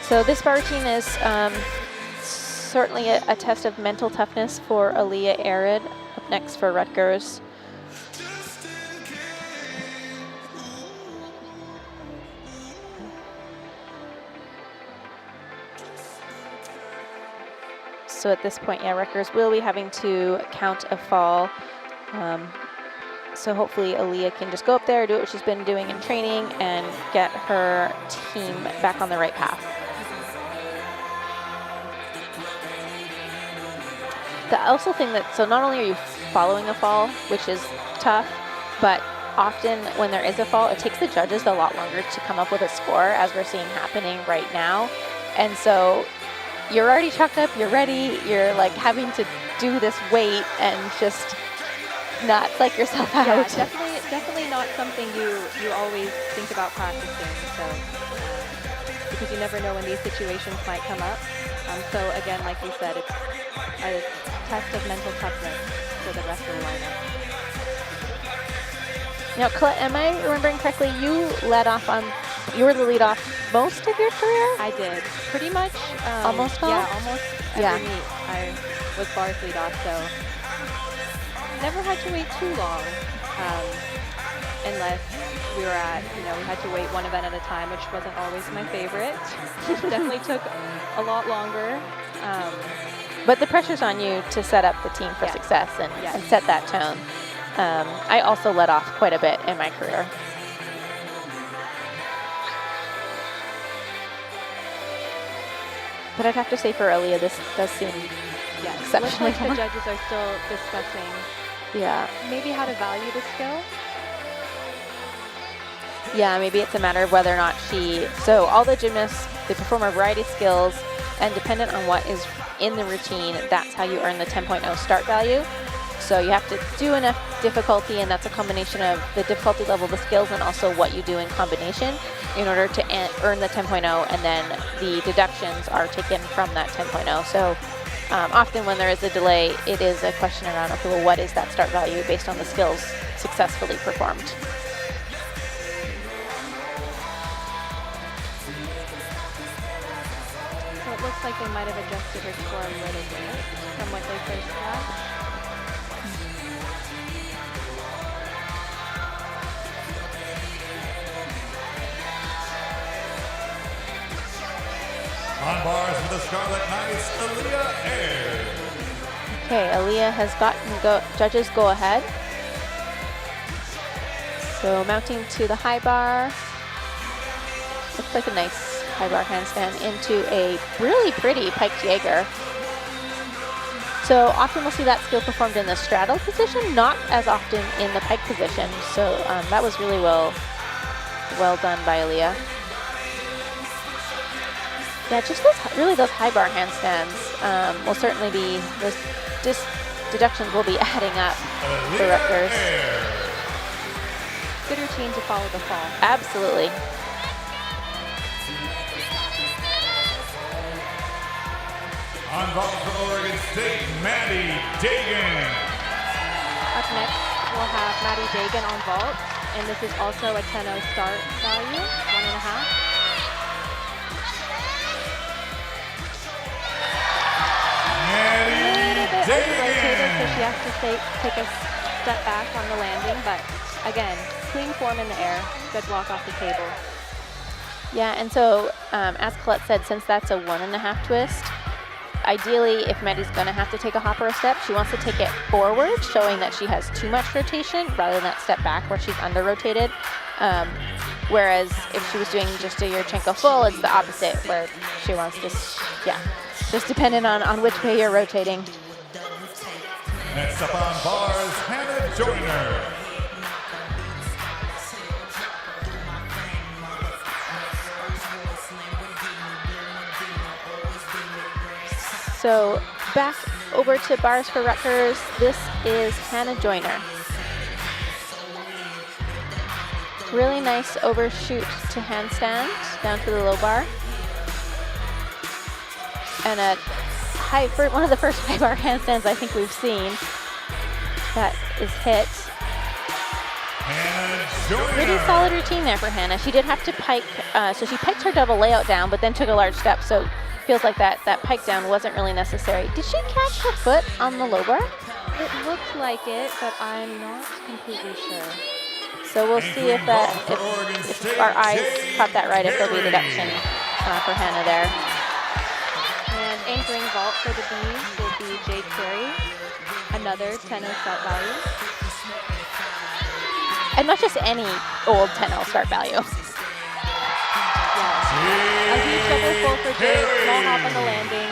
So this bar routine is certainly a test of mental toughness for Aaliyah Arid, up next for Rutgers. So at this point, yeah, Rutgers will be having to count a fall. So hopefully Aaliyah can just go up there, do what she's been doing in training, and get her team back on the right path. The also thing that, so not only are you following a fall, which is tough, but often when there is a fall, it takes the judges a lot longer to come up with a score, as we're seeing happening right now. And so you're already chalked up, you're ready, you're like having to do this weight and just not psych yourself out. Yeah, definitely not something you always think about practicing. So because you never know when these situations might come up. So again, like we said, it's a test of mental toughness for the rest of the lineup. Now, Colette, am I remembering correctly? You led off on, you were the lead off most of your career? I did, pretty much. Almost all? Yeah, almost every meet I was bars lead off, so never had to wait too long, unless we were at, we had to wait one event at a time, which wasn't always my favorite. Definitely took a lot longer. But the pressure's on you to set up the team for success and set that tone. I also let off quite a bit in my career. But I'd have to say for Aaliyah, this does seem exceptionally looks like the judges are still discussing maybe how to value the skill. Yeah, maybe it's a matter of whether or not so all the gymnasts, they perform a variety of skills, and dependent on what is in the routine, that's how you earn the 10.0 start value. So you have to do enough difficulty, and that's a combination of the difficulty level of the skills and also what you do in combination in order to earn the 10.0, and then the deductions are taken from that 10.0. So often when there is a delay, it is a question around, okay, well, what is that start value based on the skills successfully performed? So it looks like they might have adjusted her score a little bit from what they first had. On bars for the Scarlet Knights, Aaliyah Air. Okay, Aaliyah has gotten judges go ahead. So mounting to the high bar. Looks like a nice high bar handstand into a really pretty piked Jaeger. So often we'll see that skill performed in the straddle position, not as often in the pike position. So that was really well done by Aaliyah. Yeah, just those high bar handstands will certainly be, those deductions will be adding up for Rutgers. Good routine to follow the fall. Absolutely. On vault from Oregon State, Maddie Dagan. Up next, we'll have Maddie Dagan on vault, and this is also a 10.0 start value, 1.5. So she has to take a step back on the landing, but again, clean form in the air, good block off the table. Yeah, and so as Colette said, since that's a 1.5 twist, ideally if Maddie's going to have to take a hop or a step, she wants to take it forward, showing that she has too much rotation rather than that step back where she's under-rotated. Whereas if she was doing just a Yurchenko full, it's the opposite, where she wants to, just depending on which way you're rotating. Next up on bars, Hannah Joyner. So back over to bars for Rutgers. This is Hannah Joyner. Really nice overshoot to handstand down to the low bar. And one of the first high bar handstands I think we've seen that is hit. Hannah Really solid routine there for Hannah. She did have to pike, so she piked her double layout down, but then took a large step, so feels like that pike down wasn't really necessary. Did she catch her foot on the low bar? It looked like it, but I'm not completely sure. So we'll see if our eyes caught that right, if there'll be a deduction for Hannah there. And anchoring vault for the bees will be Jade Carey, another 10-0 start value. And not just any old 10-0 start value. Yeah. A huge double full for Jade, small hop on the landing.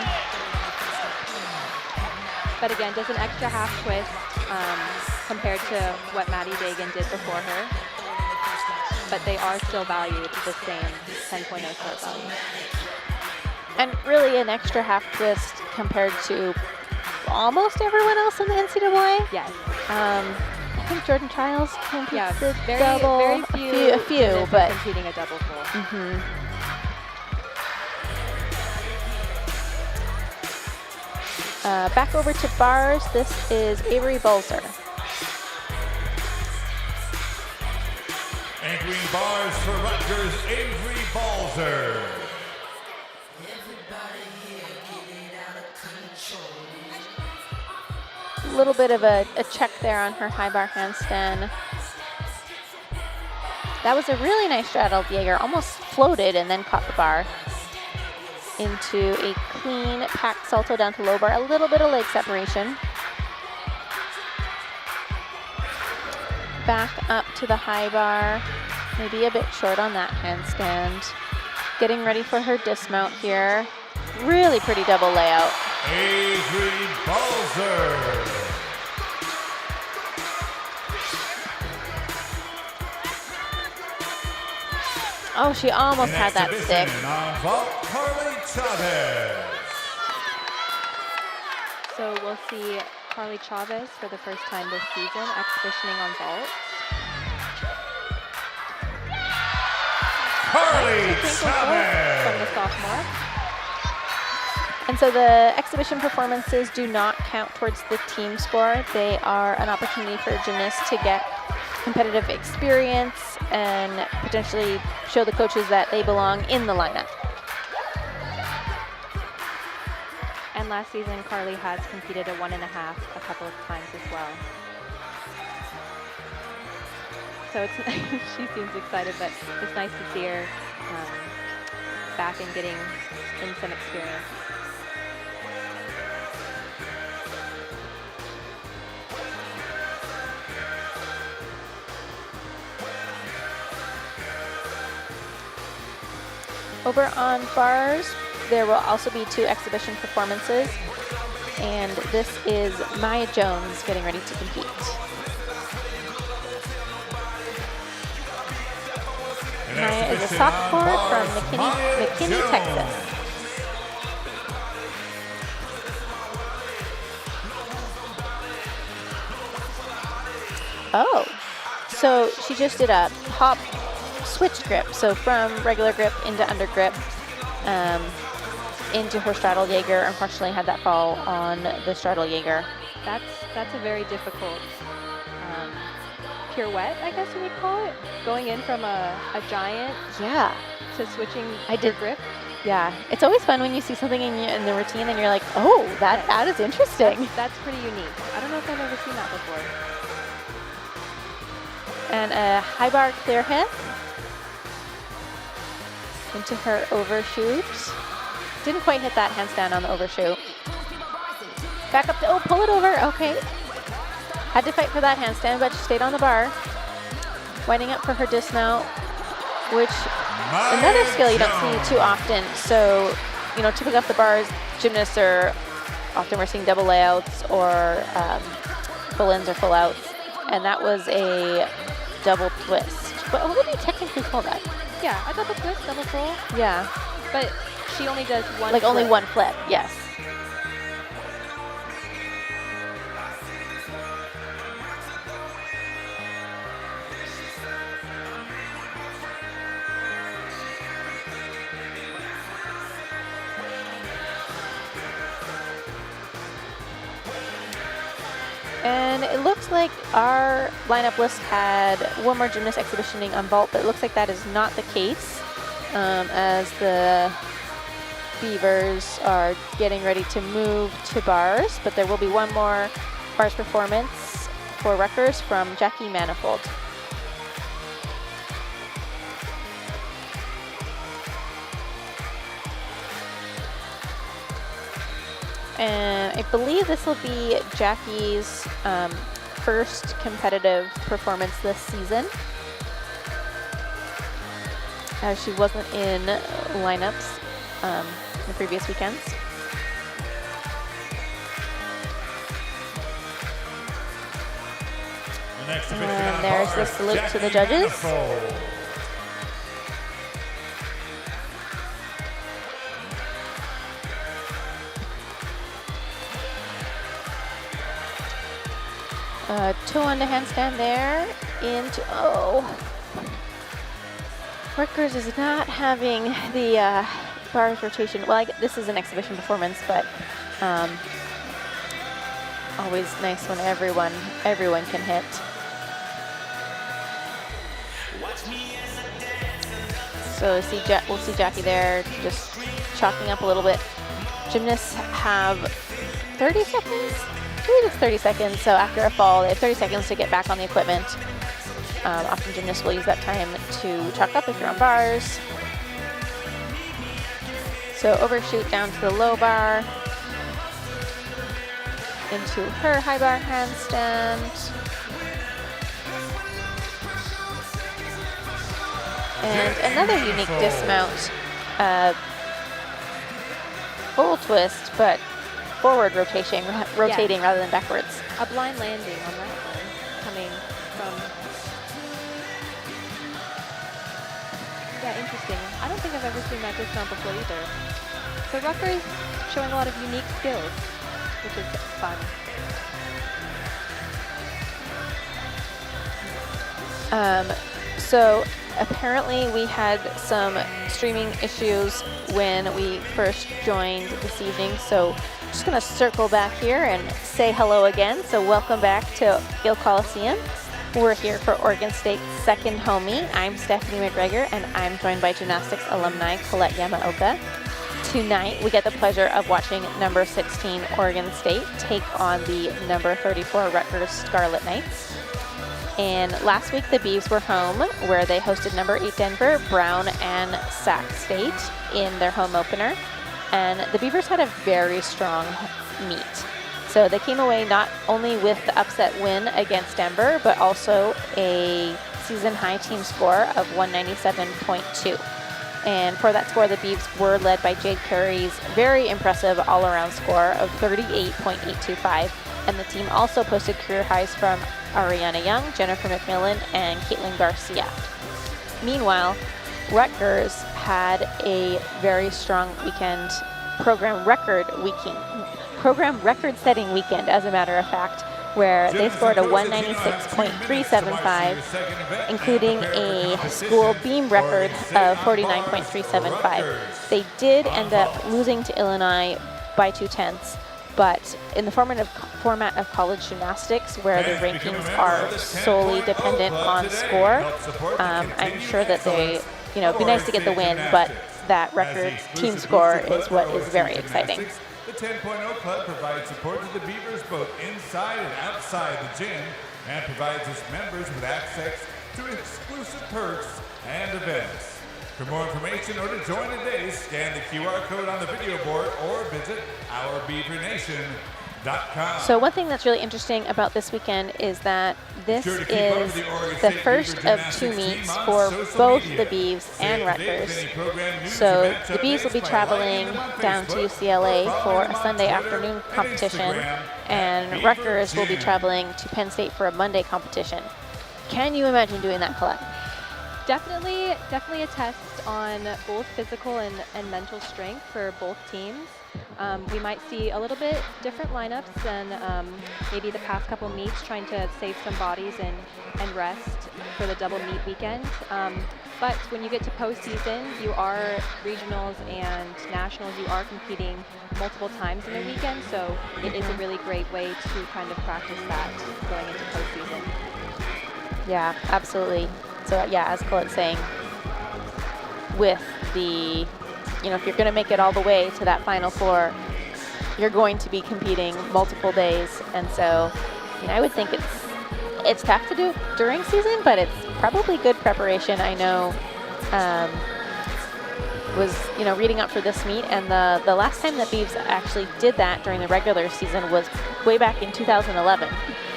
But again, does an extra half twist compared to what Maddie Dagan did before her. But they are still valued the same 10.0 start value. And really an extra half twist compared to almost everyone else in the NCAA. Yes. I think Jordan Childs competes the very double, few, a few, but competing a double full. Back over to bars. This is Avery Balzer. Anchoring bars for Rutgers, Avery Balzer. A little bit of a check there on her high bar handstand. That was a really nice straddled Jaeger, almost floated and then caught the bar into a clean packed salto down to low bar, a little bit of leg separation. Back up to the high bar, maybe a bit short on that handstand. Getting ready for her dismount here. Really pretty double layout. Avery Balzer. Oh, she almost had that stick. On vault, Carly Chavez. So we'll see Carly Chavez for the first time this season, exhibitioning on vault. Carly Chavez from the Chavez. sophomore. And so the exhibition performances do not count towards the team score. They are an opportunity for gymnasts to get competitive experience and potentially show the coaches that they belong in the lineup. And last season, Carly has competed a 1.5 a couple of times as well. So it's she seems excited, but it's nice to see her back and getting in some experience. Over on bars, there will also be 2 exhibition performances, and this is Maya Jones getting ready to compete. Maya is a sophomore from McKinney, Texas. Oh, so she just did a hop switch grip, so from regular grip into under grip into her straddle Jaeger. Unfortunately, had that fall on the straddle Jaeger. That's a very difficult pirouette, I guess you would call it. Going in from a giant to switching grip. Yeah, it's always fun when you see something in the routine and you're like, oh, that is interesting. That's pretty unique. I don't know if I've ever seen that before. And a high bar clear hip into her overshoot. Didn't quite hit that handstand on the overshoot. Back up to, pull it over, okay. Had to fight for that handstand, but she stayed on the bar. Winding up for her dismount, which another skill you don't see too often. So, to pick up the bars, gymnasts are often we're seeing double layouts or full ins or full outs. And that was a double twist. But what would you technically call that? Yeah, a double twist, double full. Yeah. But she only does one flip. Only one flip, yes. And it looks like our lineup list had one more gymnast exhibitioning on vault, but it looks like that is not the case, as the Beavers are getting ready to move to bars, but there will be one more bars performance for Rutgers from Jackie Manifold. And I believe this will be Jackie's first competitive performance this season, as she wasn't in lineups the previous weekends. And there's the salute to the judges. Two on the handstand there, into, Rutgers is not having the bars rotation. Well, this is an exhibition performance, but always nice when everyone can hit. So we'll see Jackie there, just chalking up a little bit. Gymnasts have 30 seconds. I believe it's 30 seconds, so after a fall, they have 30 seconds to get back on the equipment. Often gymnasts will use that time to chalk up if you're on bars. So overshoot down to the low bar, into her high bar handstand. And another unique dismount, full twist, but forward rotating rather than backwards. A blind landing on that one, coming from. Yeah, interesting. I don't think I've ever seen that dismount before either. So Rutgers showing a lot of unique skills, which is fun. So apparently we had some streaming issues when we first joined this evening, so just gonna circle back here and say hello again. So welcome back to Gill Coliseum. We're here for Oregon State's second homie. I'm Stephanie McGregor, and I'm joined by gymnastics alumni Colette Yamaoka. Tonight, we get the pleasure of watching number 16 Oregon State take on the number 34 Rutgers Scarlet Knights. And last week, the Beavs were home, where they hosted number 8 Denver, Brown, and Sac State in their home opener. And the Beavers had a very strong meet. So they came away not only with the upset win against Denver, but also a season-high team score of 197.2. And for that score, the Beavs were led by Jade Carey's very impressive all-around score of 38.825. And the team also posted career highs from Ariana Young, Jennifer McMillan, and Caitlin Garcia. Meanwhile, Rutgers had a very strong weekend, program record-setting weekend, as a matter of fact, where they scored a 196.375, including a school beam record of 49.375. They did end up losing to Illinois by 2/10, but in the format of college gymnastics, where the rankings are solely dependent on score, I'm sure that they, it'd be nice to get the win, but that record team score is what is very exciting. The 10.0 Club provides support to the Beavers both inside and outside the gym, and provides its members with access to exclusive perks and events. For more information or to join today, scan the QR code on the video board or visit OurBeaverNation.com. So one thing that's really interesting about this weekend is that this is the first of two meets for both the Beavs and Rutgers. So the Beavs will be traveling down to UCLA for a Sunday afternoon competition, and Rutgers will be traveling to Penn State for a Monday competition. Can you imagine doing that, Colette? Definitely a test on both physical and mental strength for both teams. We might see a little bit different lineups than maybe the past couple meets, trying to save some bodies and rest for the double meet weekend. But when you get to postseason, you are regionals and nationals, you are competing multiple times in the weekend, so it is a really great way to kind of practice that going into postseason. Yeah, absolutely. So yeah, as Colette's saying, with the, if you're going to make it all the way to that Final Four, you're going to be competing multiple days, and so I would think it's tough to do during season, but it's probably good preparation. I know was reading up for this meet, and the last time that Beavs actually did that during the regular season was way back in 2011.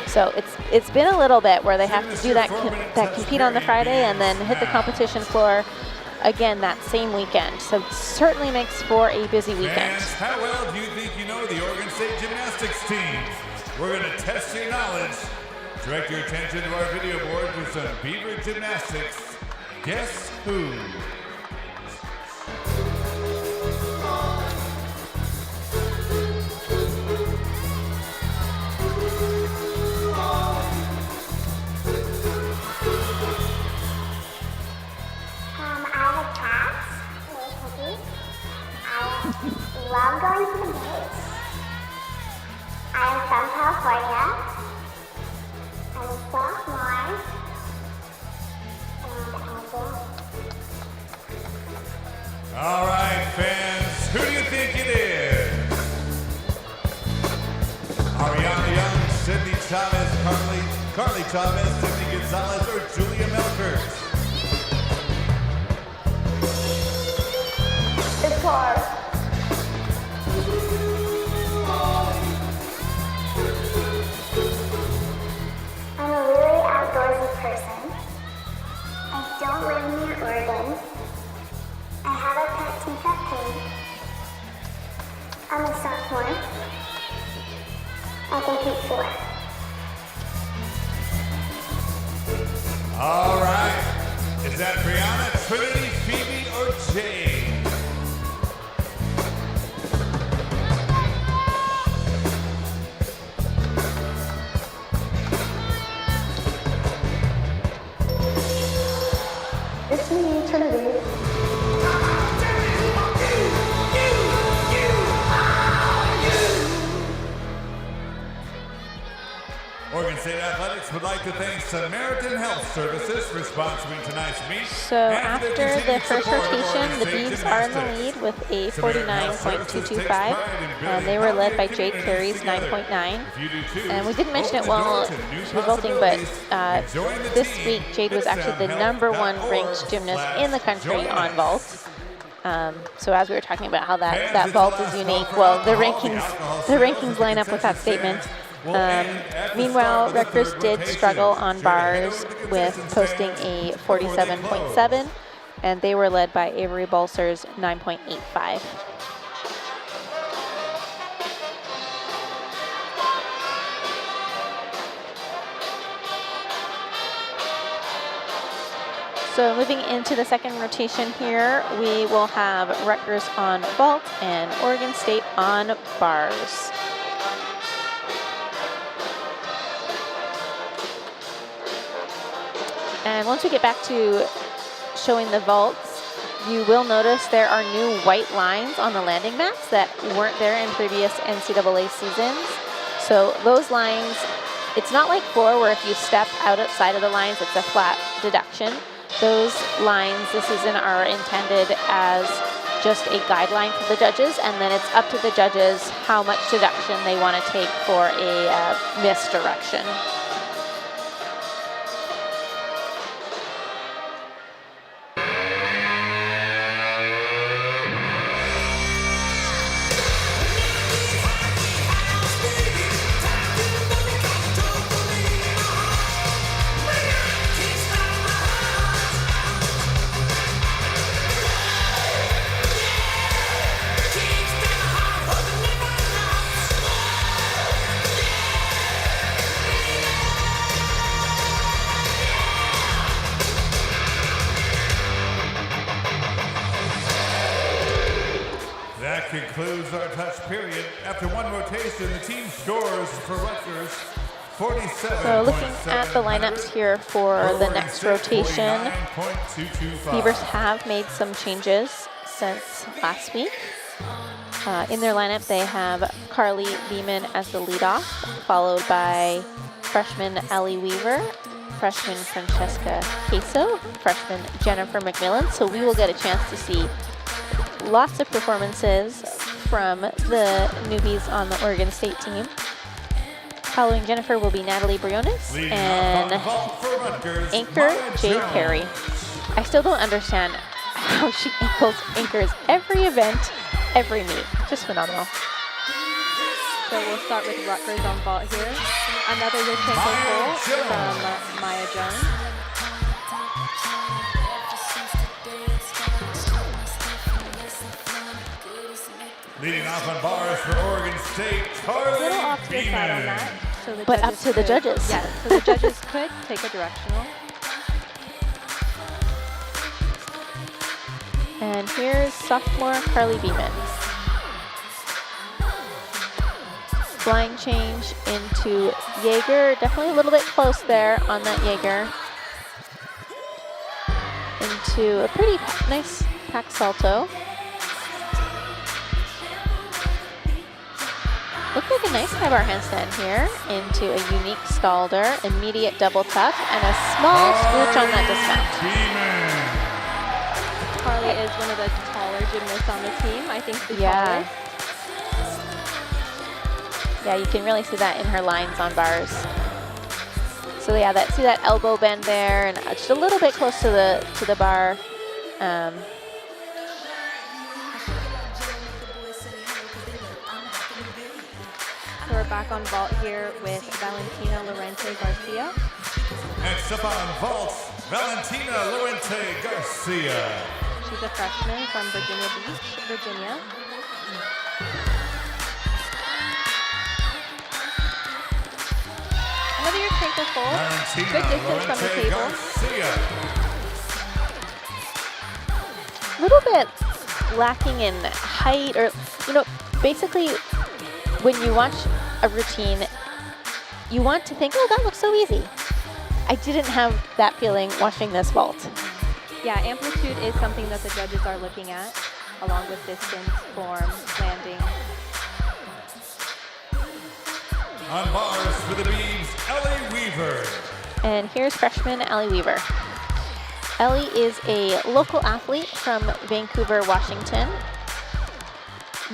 So it's been a little bit where they have to do that compete on the Friday and then hit the competition floor again that same weekend. So it certainly makes for a busy weekend. Fans, how well do you think you know the Oregon State gymnastics team? We're going to test your knowledge. Direct your attention to our video board for some Beaver gymnastics. Guess who? Love going to the beach. I'm from California. I'm a sophomore. And All right, fans, who do you think it is? Ariana Young, Sydney Chavez, Carly Chavez, Sydney Gonzalez, or Julia Melkers? it's hard. I'm a really outdoorsy person. I don't live near Oregon. I have a pet teacup pig. I'm a sophomore. I compete 4. All right. Is that Brianna, Trinity, Phoebe, or Jade? It's me, Trinity. Oregon State Athletics would like to thank Samaritan Health Services for sponsoring tonight's meet. So after the first rotation, the Beavs are in the lead with a 49.225. They were led by Jade Carey's 9.9. And we didn't mention it while she was vaulting, but this week Jade was actually the #1 ranked gymnast in the country on vault. So as we were talking about how that vault is unique, well, the rankings line up with that statement. Meanwhile, Rutgers did struggle on bars with posting a 47.7, and they were led by Avery Balser's 9.85. So moving into the second rotation here, we will have Rutgers on vault and Oregon State on bars. And once we get back to showing the vaults, you will notice there are new white lines on the landing mats that weren't there in previous NCAA seasons. So those lines, it's not like floor where if you step outside of the lines, it's a flat deduction. Those lines this season are intended as just a guideline for the judges, and then it's up to the judges how much deduction they want to take for a misdirection. That concludes our touch period. After one rotation, the team scores for Rutgers 47. So looking at the lineups here for the next rotation, Beavers have made some changes since last week. In their lineup, they have Carly Beeman as the leadoff, followed by freshman Ellie Weaver, freshman Francesca Queso, freshman Jennifer McMillan. So we will get a chance to see lots of performances from the newbies on the Oregon State team. Following Jennifer will be Natalie Briones and anchor Jade Carey. I still don't understand how she anchors every event, every meet. Just phenomenal. So we'll start with Rutgers on vault here. Another Yurchenko goal from Maya Jones. Leading off on bars for Oregon State, Carly A little off to the side on that. So the But up judges to the could- judges. Yes, so the judges could take a directional. And here's sophomore Carly Beeman. Blind change into Jaeger. Definitely a little bit close there on that Jaeger. Into a pretty nice pack salto. Looked like a nice high bar handstand here into a unique stalder, immediate double tuck, and a small scooch on that dismount. Carly is one of the taller gymnasts on the team. I think the Yeah. tallest. Yeah, you can really see that in her lines on bars. So yeah, see that elbow bend there, and just a little bit close to the bar. So we're back on vault here with Valentina Lorente Garcia. Next up on vault, Valentina Lorente Garcia. She's a freshman from Virginia Beach, Virginia. Another Yurchenko full. Valentina Good distance from the Lorente table. Garcia. A little bit lacking in height, or basically when you watch a routine, you want to think, oh, that looks so easy. I didn't have that feeling watching this vault. Yeah, amplitude is something that the judges are looking at, along with distance, form, landing. On bars for the Beavs, Ellie Weaver. And here's freshman Ellie Weaver. Ellie is a local athlete from Vancouver, Washington.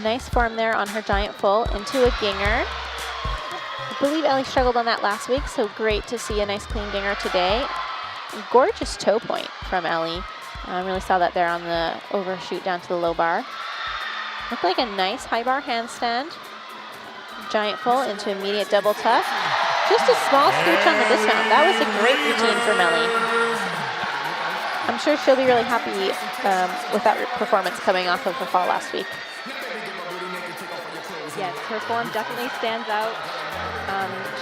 Nice form there on her giant full into a ginger. I believe Ellie struggled on that last week, so great to see a nice clean ginger today. Gorgeous toe point from Ellie. Really saw that there on the overshoot down to the low bar. Looked like a nice high bar handstand. Giant full into immediate double tuck. Just a small scooch on the dismount. That was a great routine from Ellie. I'm sure she'll be really happy with that performance coming off of her fall last week. Yes, her form definitely stands out.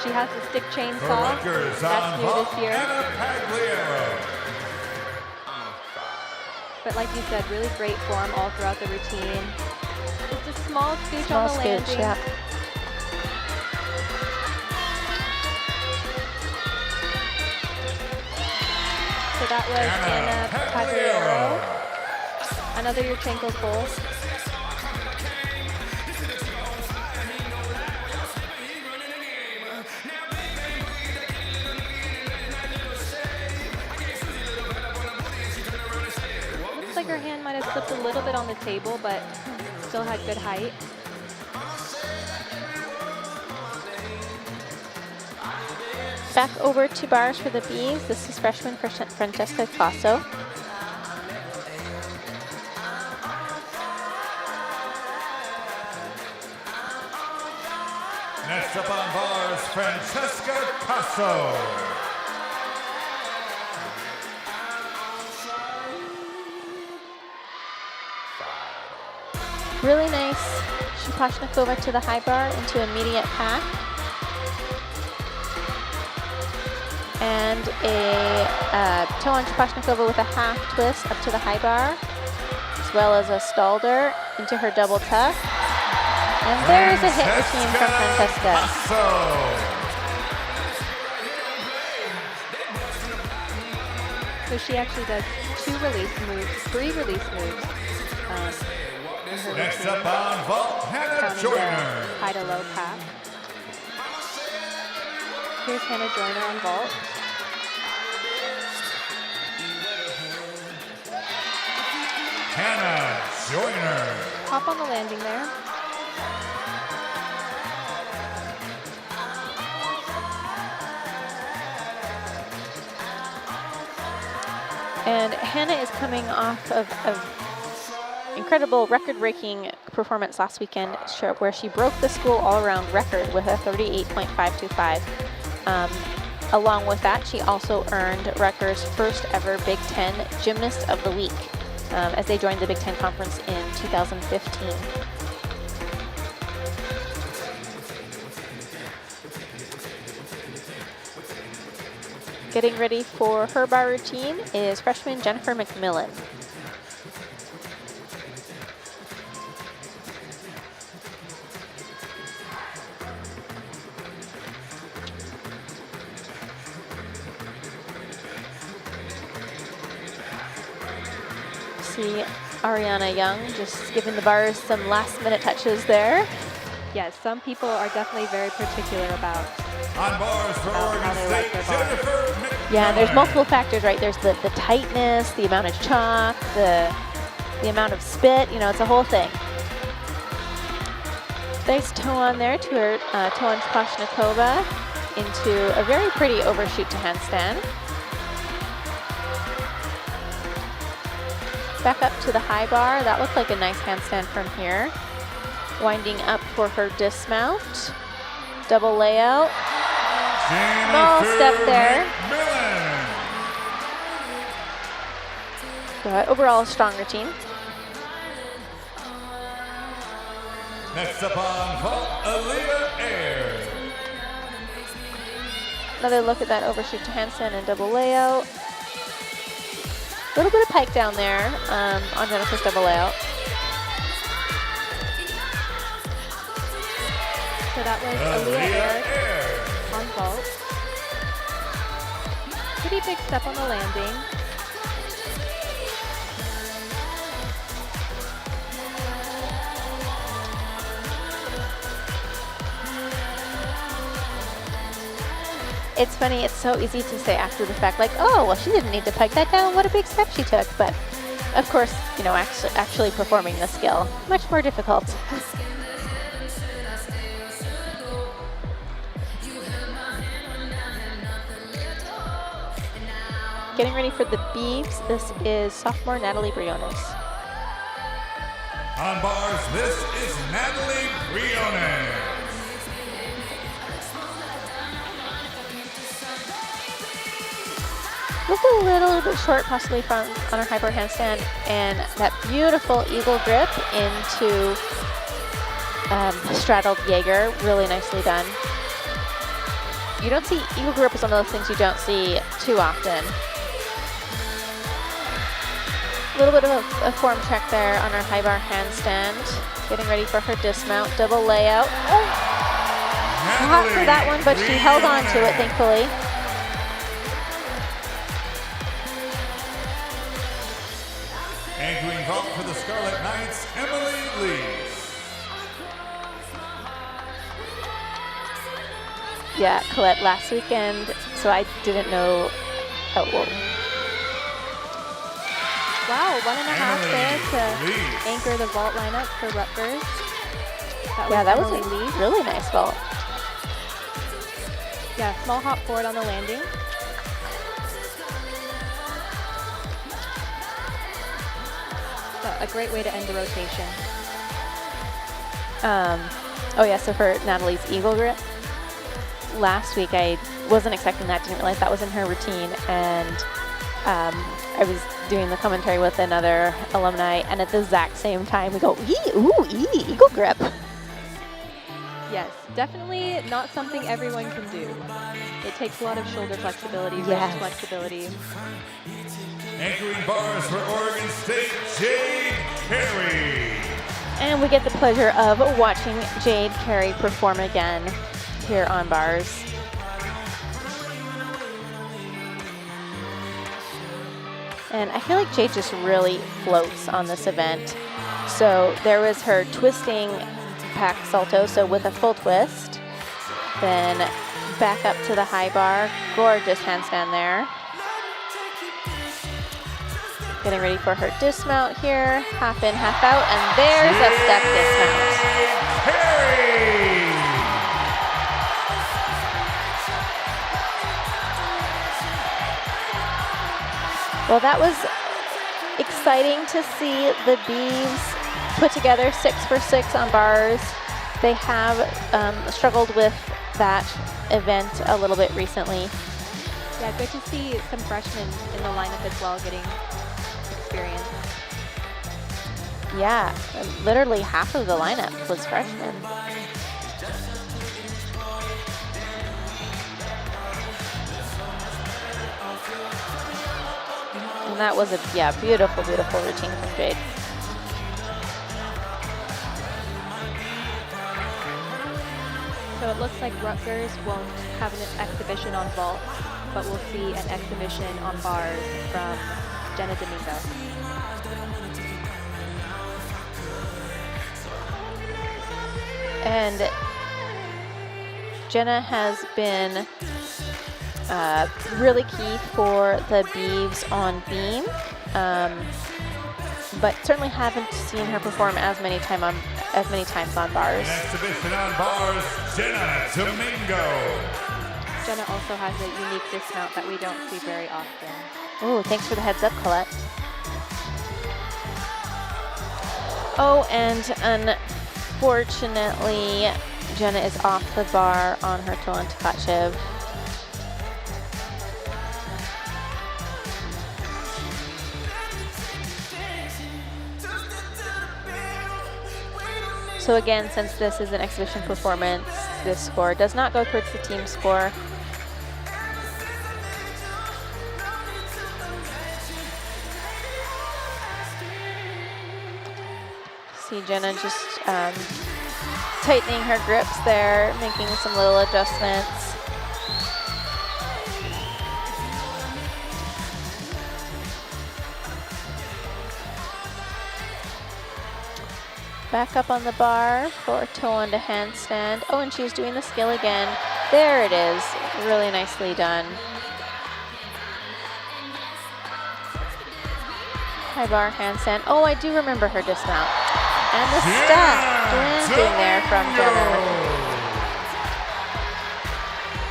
She has the stick chainsaw. Rutgers That's on new vault, this year. Anna Pagliaro. But like you said, really great form all throughout the routine. Just a small scooch Small on the scooch, landing. yeah. So that was Anna Pagliaro. Another Yurchenko full. Looks like her hand might have slipped a little bit on the table, but still had good height. Back over to bars for the Bees. This is freshman Francesca Queso. Next up on bars, Francesca Queso. Really nice Shapashnikova to the high bar into immediate pack. And a toe on Shapashnikova with a half twist up to the high bar, as well as a stalder into her double tuck. And there's a hit routine from Francesca. So she actually does 2 release moves, 3 release moves. In her Next routine, up on vault, Hannah counting Joyner. the high to low pass. Here's Hannah Joyner on vault. Hannah Joyner. Hop on the landing there. And Hannah is coming off of an incredible record-breaking performance last weekend where she broke the school all-around record with a 38.525. Along with that, she also earned Rutgers' first ever Big Ten Gymnast of the Week as they joined the Big Ten Conference in 2015. Getting ready for her bar routine is freshman Jennifer McMillan. See Ariana Young just giving the bars some last-minute touches there. Yes, some people are definitely very particular about On bars for Oregon how they State, like their bars. Jennifer McMillan. Yeah, there's multiple factors, right? There's the tightness, the amount of chalk, the amount of spit, you know, it's a whole thing. Nice toe on there to her toe on Kvashnikova into a very pretty overshoot to handstand. Back up to the high bar. That looked like a nice handstand from here. Winding up for her dismount. Double layout. Small step there. McMillan. But overall, a strong routine. Next up on vault, Aaliyah Ayers. Another look at that overshoot to handstand and double layout. A little bit of pike down there on Jennifer's double layout. So that was Aaliyah Ayers Ayers. on vault. Pretty big step on the landing. It's funny, it's so easy to say after the fact, like, oh, well, she didn't need to pike that down. What a big step she took. But of course, you know, actually performing the skill, much more difficult. Getting ready for the Beavs. This is sophomore Natalie Briones. On bars, this is Natalie Briones. Looked a little bit short, possibly on her high bar handstand, and that beautiful eagle grip into straddled Jaeger, really nicely done. You don't see eagle grip is one of those things you don't see too often. A little bit of a form check there on her high bar handstand. Getting ready for her dismount, double layout. Oh, hot for that one, but she held on to it, thankfully. Anchoring vault for the Scarlet Knights, Emily Lee. Yeah, Colette, last weekend, so I didn't know. Oh, whoa. Wow, 1.5 there to Lee. anchor the vault lineup for Rutgers. That was Emily a Lee. really nice vault. Yeah, small hop forward on the landing. So a great way to end the rotation. Oh yeah, so for Natalie's eagle grip, last week I wasn't expecting that, didn't realize that was in her routine, and I was doing the commentary with another alumni, and at the exact same time we go, eagle grip. Yes, definitely not something everyone can do. It takes a lot of shoulder flexibility, Yes. wrist flexibility. Anchoring bars for Oregon State, Jade Carey. And we get the pleasure of watching Jade Carey perform again here on bars. And I feel like Jade just really floats on this event. So there was her twisting pack salto, so with a full twist. Then back up to the high bar. Gorgeous handstand there. Getting ready for her dismount here. Half in, half out, and there's a step dismount. Carey! Well, that was exciting to see the Beavs put together 6 for 6 on bars. They have struggled with that event a little bit recently. Yeah, good to see some freshmen in the lineup as well getting experience. Yeah, literally half of the lineup was freshmen. And that was a beautiful, beautiful routine from Jade. So it looks like Rutgers won't have an exhibition on vault, but we'll see an exhibition on bars from Jenna Domingo. And Jenna has been really key for the Beavs on beam, but certainly haven't seen her perform as many times on bars. An exhibition on bars, Jenna Domingo. Jenna also has a unique dismount that we don't see very often. Oh, thanks for the heads up, Colette. Oh, and unfortunately, Jenna is off the bar on her Tolan Tkachev. So again, since this is an exhibition performance, this score does not go towards the team score. See Jenna just tightening her grips there, making some little adjustments. Back up on the bar for toe onto handstand. Oh, and she's doing the skill again. There it is, really nicely done. High bar handstand. Oh, I do remember her dismount. And the step landing there from Jenna.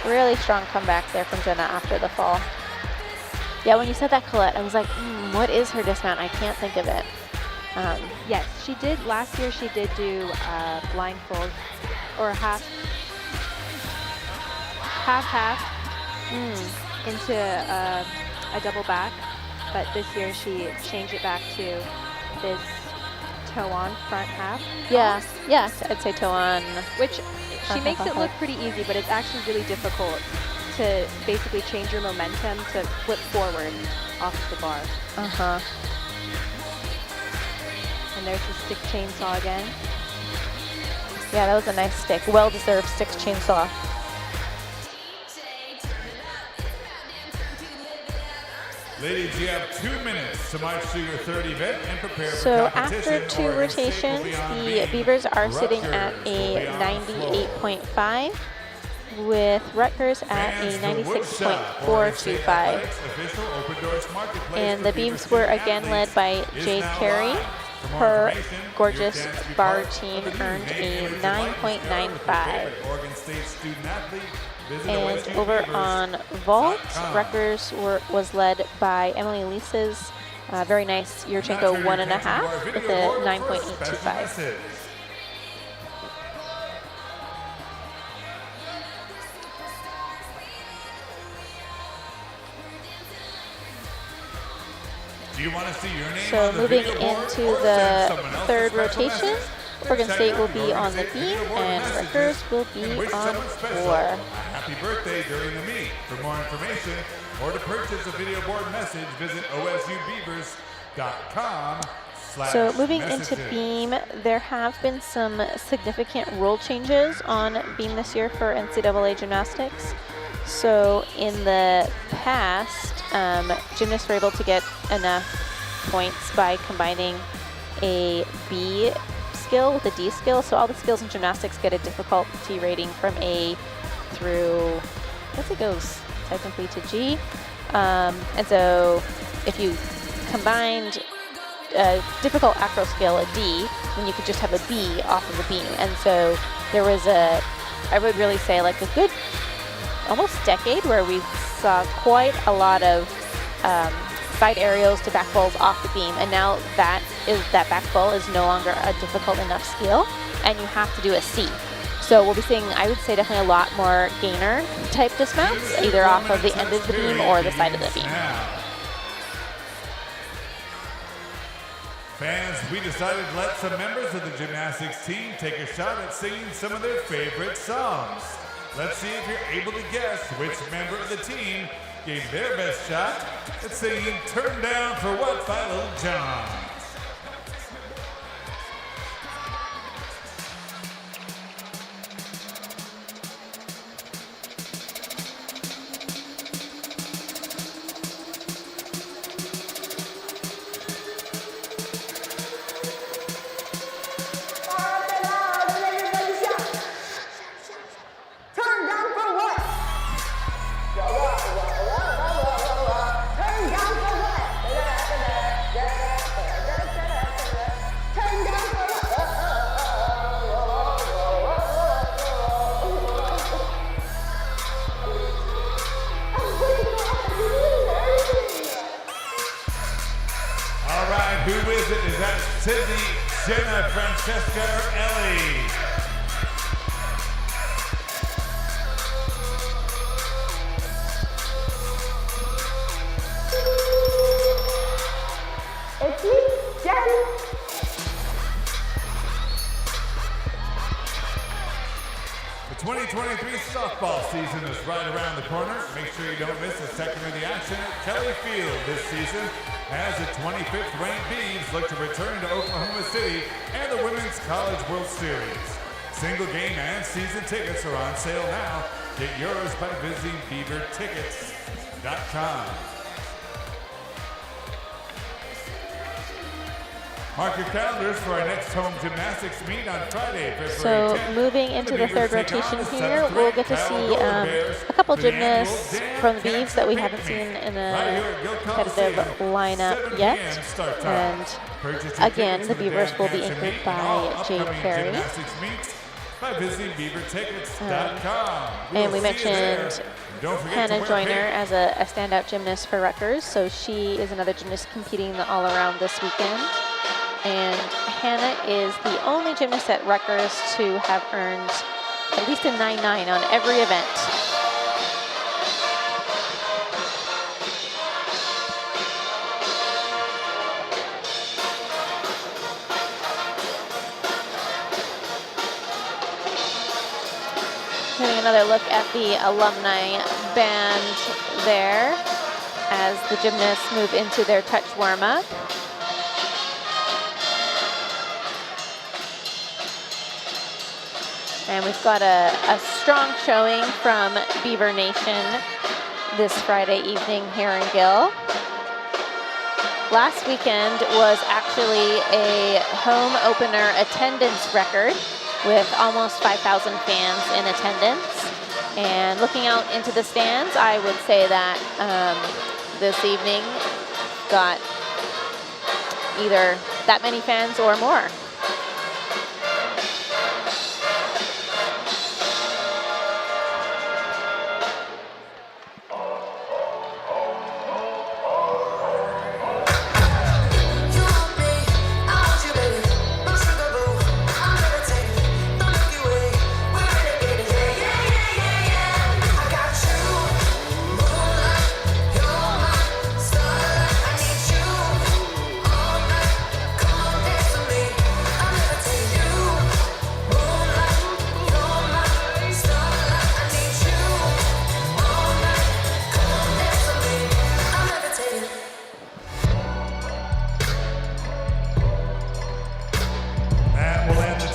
Really strong comeback there from Jenna after the fall. Yeah, when you said that, Colette, I was like, what is her dismount? I can't think of it. Yes, she did. Last year she did do blindfold or half into a double back, but this year she changed it back to this toe on front half. Yeah, I'd say toe on. Which she makes it look pretty easy, but it's actually really difficult to basically change your momentum to flip forward off the bar. And there's the stick chainsaw again. Yeah, that was a nice stick. Well-deserved stick chainsaw. Ladies, you have 2 minutes to march through your third event and prepare for So competition. after 2 rotations, the Beavers are sitting at a 98.5, with Rutgers at a 96.425. And the Beavs were again led by Jade Carey. Her gorgeous bar routine earned a 9.95. And over on vault, Rutgers was led by Emily Lisa's very nice Yurchenko 1.5 with a 9.825. Do you want to see your name So on the moving video board, into or the send someone else third a special rotation, message? Oregon Check State out will the be Oregon on the State beam, video board and messages Rutgers will be and wish on someone special 4. a happy birthday during the meet. For more information or to purchase a video board message, visit osubbeavers.com. So moving into beam, there have been some significant rule changes on beam this year for NCAA gymnastics. So in the past, gymnasts were able to get enough points by combining a B skill with a D skill. So all the skills in gymnastics get a difficulty rating from A through, I guess it goes technically to G. And so if you combined a difficult acro skill, a D, then you could just have a B off of the beam. And so there was I would really say like a good almost decade where we saw quite a lot of side aerials to back bowls off the beam, and now that back bowl is no longer a difficult enough skill, and you have to do a C. So we'll be seeing, I would say, definitely a lot more gainer type dismounts, either off of the end of the beam or the side of the beam. Fans, we decided to let some members of the gymnastics team take a shot at singing some of their favorite songs. Let's see if you're able to guess which member of the team gave their best shot at singing Turn Down for What by Little John. Who is it? Is that Sydney, Jenna, Francesca, or Ellie? It's me, Jen. The 2023 softball season is right around the corner. Make sure you don't miss a second of the action at Kelly Field this season as the 25th ranked Beavs look to return to Oklahoma City and the Women's College World Series. Single game and season tickets are on sale now. Get yours by visiting beavertickets.com. Mark your calendars for our next home gymnastics meet on Friday, February 10th. Moving into the third rotation here, we'll get to see a couple gymnasts from the Beavs that we haven't seen in a competitive lineup yet. And again, the Beavers will be anchored by Jade Carey. By visiting beavertickets.com. And we mentioned Hannah Joyner as a standout gymnast for Rutgers. So she is another gymnast competing all around this weekend. And Hannah is the only gymnast at Rutgers to have earned at least a 9.9 on every event. Getting another look at the alumni band there as the gymnasts move into their touch warm-up. And we've got a strong showing from Beaver Nation this Friday evening here in Gill. Last weekend was actually a home opener attendance record with almost 5,000 fans in attendance. And looking out into the stands, I would say that this evening got either that many fans or more.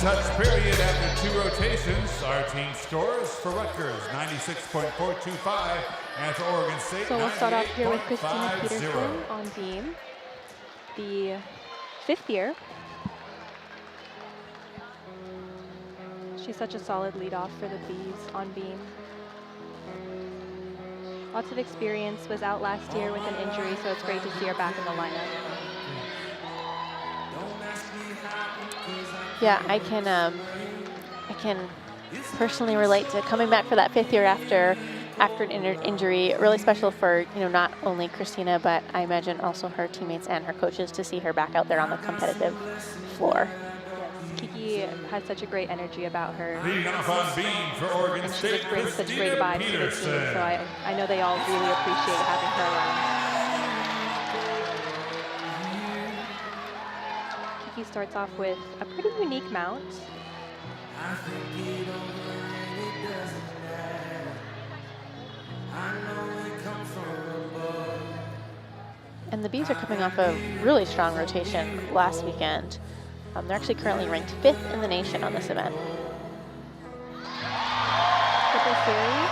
touch period after 2 rotations. Our team scores for Rutgers 96.425 and for Oregon State So we'll start off here with Christina 98.50. Peterson on beam, the 5th year. She's such a solid leadoff for the Bees on beam. Lots of experience, was out last year with an injury, so it's great to see her back in the lineup. Yeah, I can personally relate to coming back for that 5th year after an injury. Really special for, you know, not only Christina, but I imagine also her teammates and her coaches to see her back out there on the competitive floor. Yes, Kiki has such a great energy about her. Leading off on beam for Oregon And she State, just brings such great Christina vibes to the team, so Peterson. I know they all really appreciate having her around. Kiki starts off with a pretty unique mount. And the Bees are coming off a really strong rotation last weekend. They're actually currently ranked 5th in the nation on this event. Triple series.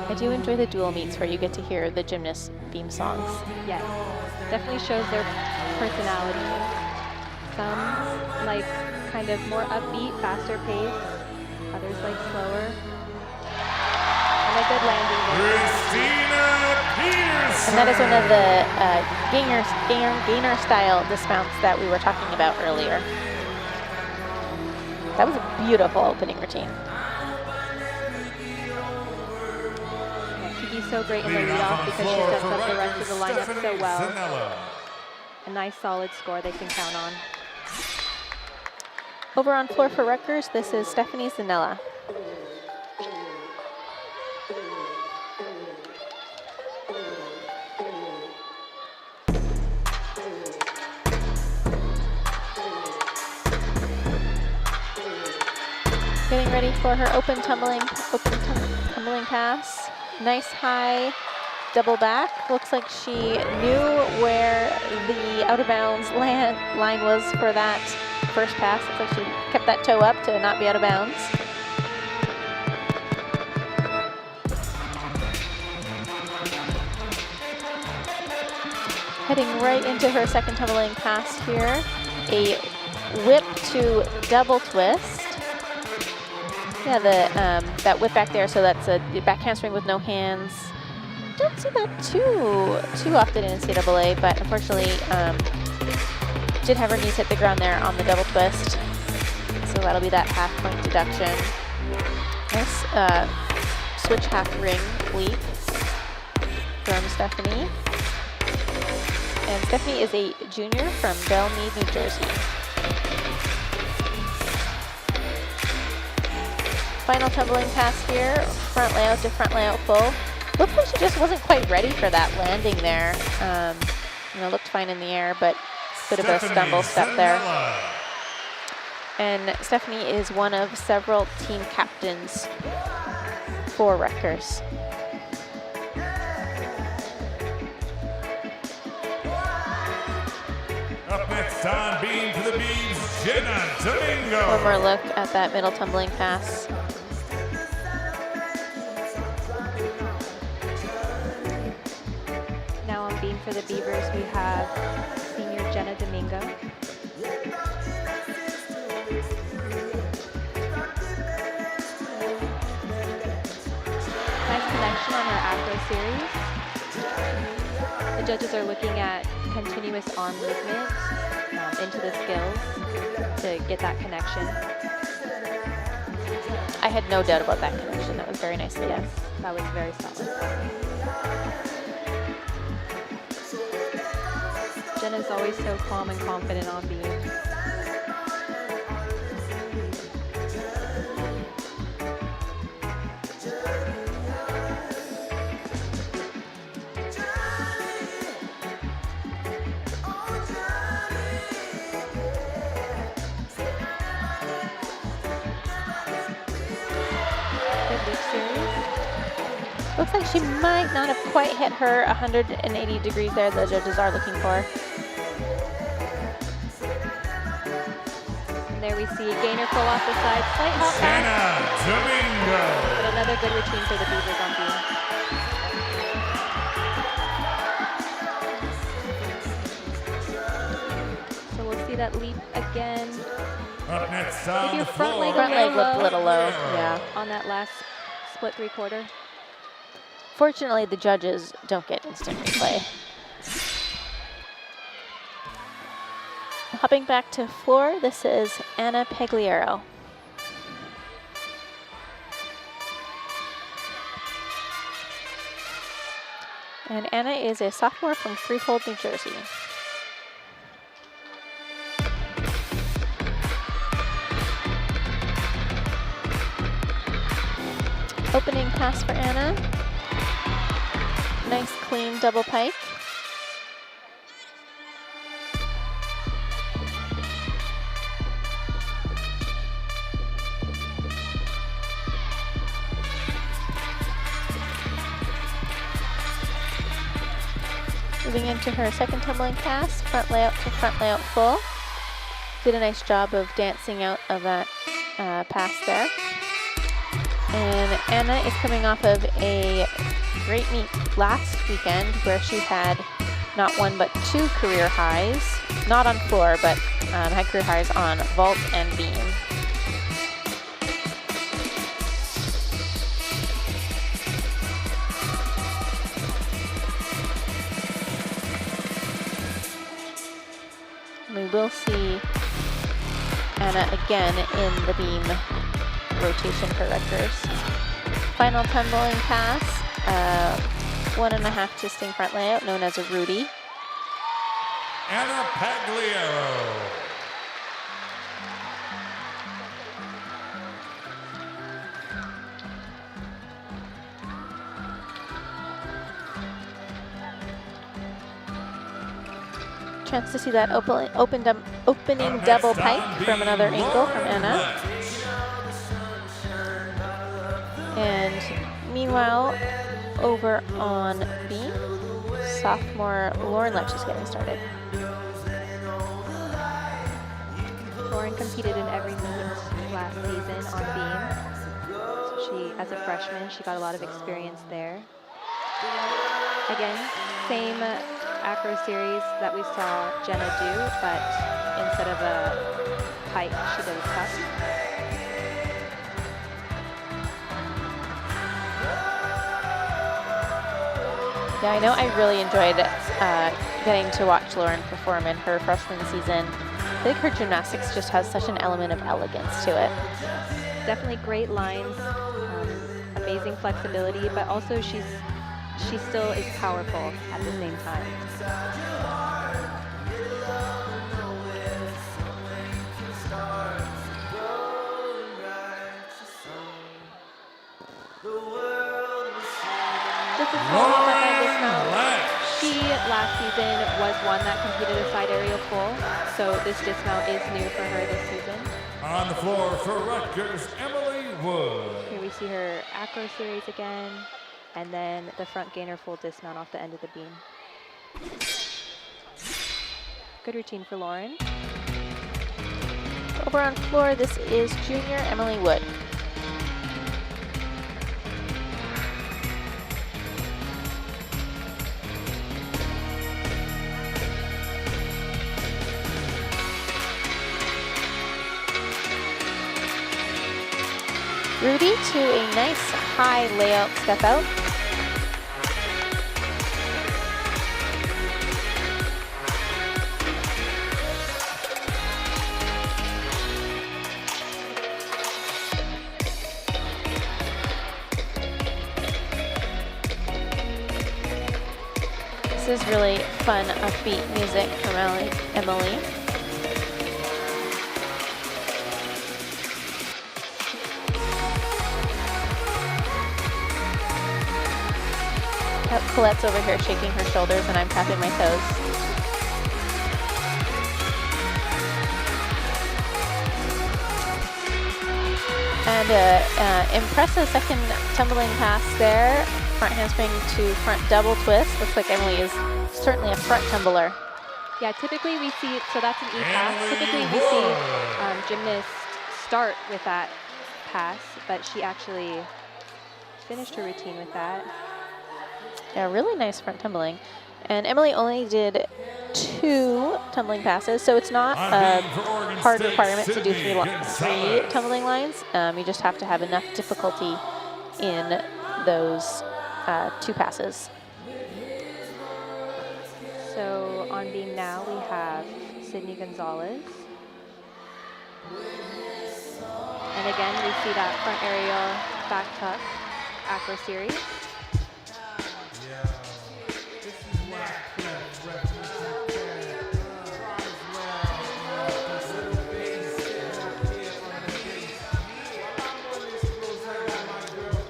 I do enjoy the dual meets where you get to hear the gymnast beam songs. Yes, definitely shows their personality. Some like kind of more upbeat, faster pace. Others like slower. And a good landing there. Christina Peterson. And that is one of the gainer style dismounts that we were talking about earlier. That was a beautiful opening routine. Kiki's so great in the leadoff because she sets up the rest of the lineup so well. A nice solid score they can count on. Over on floor for Rutgers, this is Stephanie Zanella. Getting ready for her open tumbling pass. Nice high double back. Looks like she knew where the out of bounds line was for that first pass. Looks like she kept that toe up to not be out of bounds. Heading right into her second tumbling pass here. A whip to double twist. Yeah, that whip back there, so that's a back handspring with no hands. Don't see that too often in NCAA, but unfortunately did have her knees hit the ground there on the double twist. So that'll be that half point deduction. Nice switch half ring leap from Stephanie. And Stephanie is a junior from Belmead, New Jersey. Final tumbling pass here, front layout to front layout full. Looks like she just wasn't quite ready for that landing there. Looked fine in the air, but a bit of a stumble step there. And Stephanie is one of several team captains for Rutgers. Up next on beam for the Bees, Jenna Domingo. One more look at that middle tumbling pass. Now on beam for the Beavers, we have senior Jenna Domingo. Nice connection on her acro series. The judges are looking at continuous arm movement into the skills to get that connection. I had no doubt about that connection. That was very nicely done. Yes, that was very solid. Jenna's always so calm and confident on beam. looks like she might not have quite hit her 180 degrees there the judges are looking for. And there we see a gainer full off the side, slight hop pass. Domingo. But another good routine for the Beavers on beam. So we'll see that leap again. Up next on Maybe the a front floor. leg Front leg looked a low. little low, yeah. On that last split 3/4. Fortunately, the judges don't get instant replay. Hopping back to floor, this is Anna Pagliaro. And Anna is a sophomore from Freehold, New Jersey. Opening pass for Anna. Nice clean double pike. Moving into her second tumbling pass, front layout to front layout full. Did a nice job of dancing out of that pass there. And Anna is coming off of a great meet last weekend where she had not one but 2 career highs, not on floor, but had career highs on vault and beam. We will see Anna again in the beam rotation for Rutgers. Final tumbling pass, 1.5 twisting front layout known as a Rudy. Anna Pagliaro. Chance to see that opening double pike from another angle from Anna. And meanwhile, over on beam, sophomore Lauren Letch is getting started. Lauren competed in every meet last season on beam. She, as a freshman, she got a lot of experience there. Again, same acro series that we saw Jenna do, but instead of a pike, she did a tuck. Yeah, I know I really enjoyed getting to watch Lauren perform in her freshman season. I think her gymnastics just has such an element of elegance to it. Definitely great lines, amazing flexibility, but also she still is powerful at the same time. This is she last season was one that competed a side aerial full, so this dismount is new for her this season. On the floor for Rutgers, Emily Wood. Here we see her acro series again, and then the front gainer full dismount off the end of the beam. Good routine for Lauren. Over on floor, this is junior Emily Wood. Rudy to a nice high layout step out. This is really fun, upbeat music from Emily. Colette's over here shaking her shoulders and I'm tapping my toes. And impressive second tumbling pass there. front handspring to front double twist. Looks like Emily is certainly a front tumbler. Yeah, typically we see, so that's an E-pass. Typically we see gymnasts start with that pass, but she actually finished her routine with that. Yeah, really nice front tumbling. And Emily only did 2 tumbling passes, so it's not a hard requirement to do 3 tumbling lines. You just have to have enough difficulty in those 2 passes. So on beam now we have Sydney Gonzalez. And again, we see that front aerial back tuck acro series.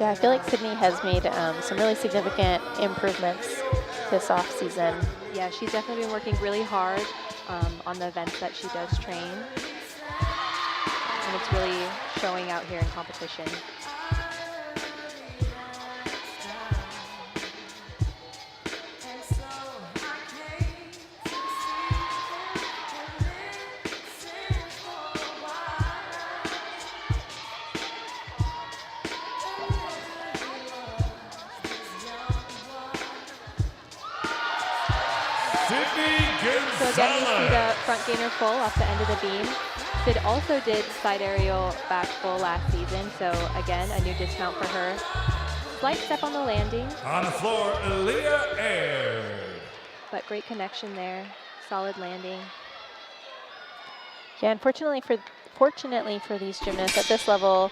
Yeah, I feel like Sydney has made some really significant improvements this off season. Yeah, she's definitely been working really hard on the events that she does train. And it's really showing out here in competition. So again, we see the front gainer full off the end of the beam. Sid also did side aerial back full last season, so again, a new dismount for her. Slight step on the landing. On the floor, Leah Air. But great connection there, solid landing. Yeah, unfortunately for these gymnasts at this level,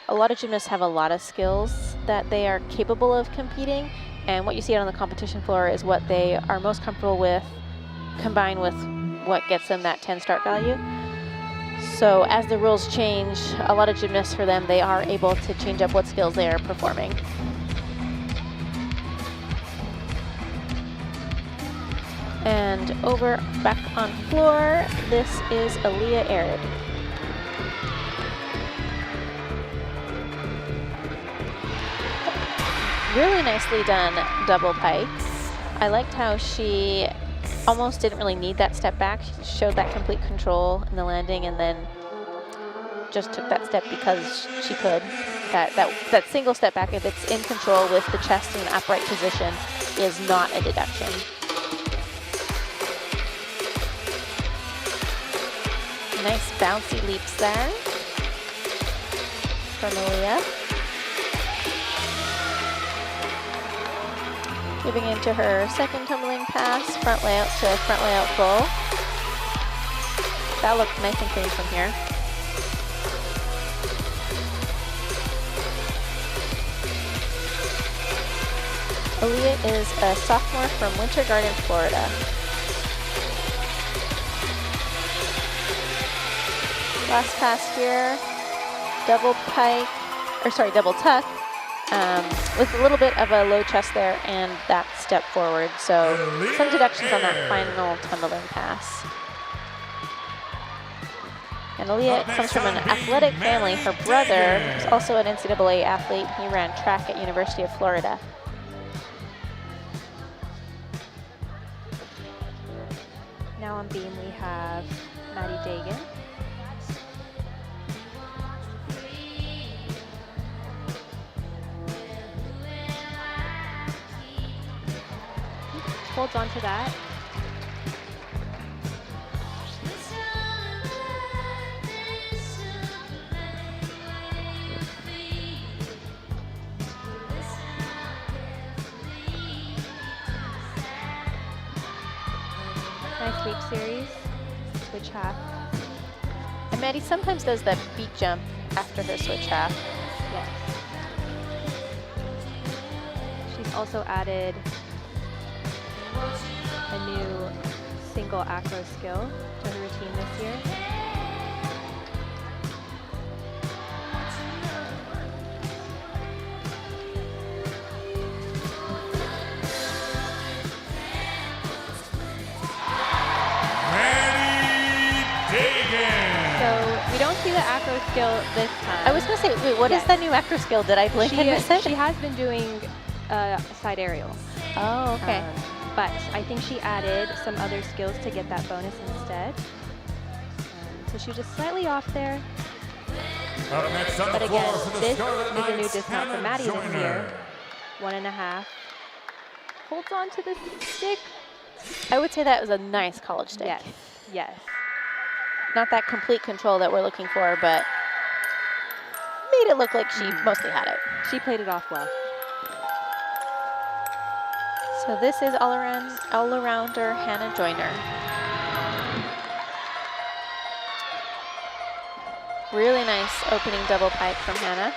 a lot of gymnasts have a lot of skills that they are capable of competing. And what you see out on the competition floor is what they are most comfortable with, combined with what gets them that 10 start value. So as the rules change, a lot of gymnasts, for them, they are able to change up what skills they are performing. And over back on floor, this is Aaliyah Arid. Really nicely done double pike. I liked how she almost didn't really need that step back. She showed that complete control in the landing and then just took that step because she could. That single step back, if it's in control with the chest in an upright position, is not a deduction. Nice bouncy leaps there from Aaliyah. Moving into her second tumbling pass, front layout to front layout full. That looked nice and clean from here. Aaliyah is a sophomore from Winter Garden, Florida. Last pass here, double tuck. With a little bit of a low chest there and that step forward. So some deductions on that final tumbling pass. And Aaliyah comes from an athletic family. Her brother is also an NCAA athlete. He ran track at University of Florida. Now on beam we have Maddie Dagan. Holds on to that. Nice leap series, switch half. And Maddie sometimes does that beat jump after her switch half. Yes. She's also added a new single acro skill to her routine this year. see the acro skill this time. I was going to say, wait, what is Yes. the new acro skill? Did I blink and miss it? She has been doing side aerial. Oh, okay. But I think she added some other skills to get that bonus instead. So she was just slightly off there. Up next on the But floor again, for the this Scarlet is a new Knights, discount for Hannah Maddie this Joyner. year. 1.5. Holds on to the stick. I would say that was a nice college stick. Yes, yes. Not that complete control that we're looking for, but made it look like she mostly had it. She played it off well. So this is all-arounder Hannah Joyner. Really nice opening double pipe from Hannah.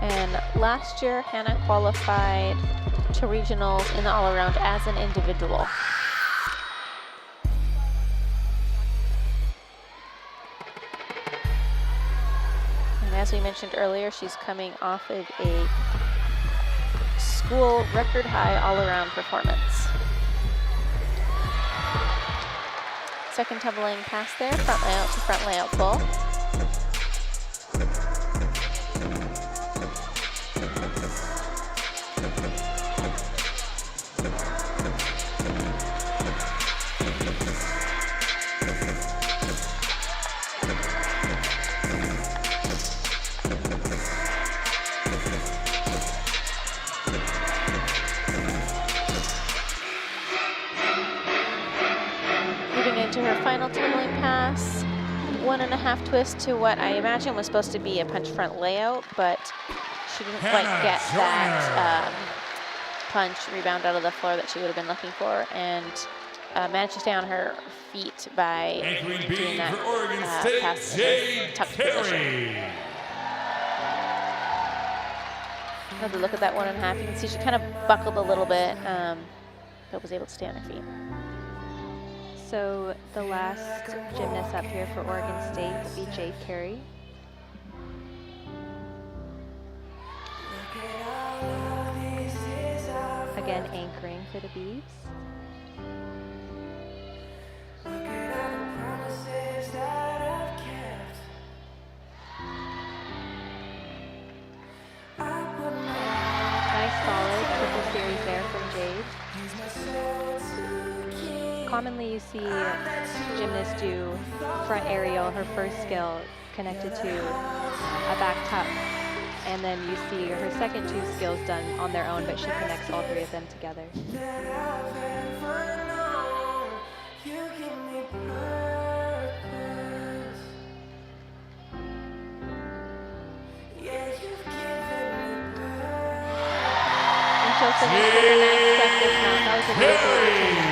And last year, Hannah qualified to regionals in the all-around as an individual. And as we mentioned earlier, she's coming off of a school record high all-around performance. Second tumbling pass there, front layout to front layout pull. Into her final tumbling pass, 1.5 twist to what I imagine was supposed to be a punch front layout, but she didn't quite get that punch rebound out of the floor that she would have been looking for, and managed to stay on her feet by doing that for Oregon pass State, Jade tucked position. Carey. Another look at that 1.5. You can see she kind of buckled a little bit, but was able to stay on her feet. So the last gymnast up here for Oregon State will be Jade Carey. Again, anchoring for the Beavs. Nice solid triple series there from Jade. Commonly you see gymnasts do front aerial, her first skill, connected to a back tuck. And then you see her second 2 skills done on their own, but she connects all 3 of them together. And she'll finish with a nice step dismount. That was a really good routine.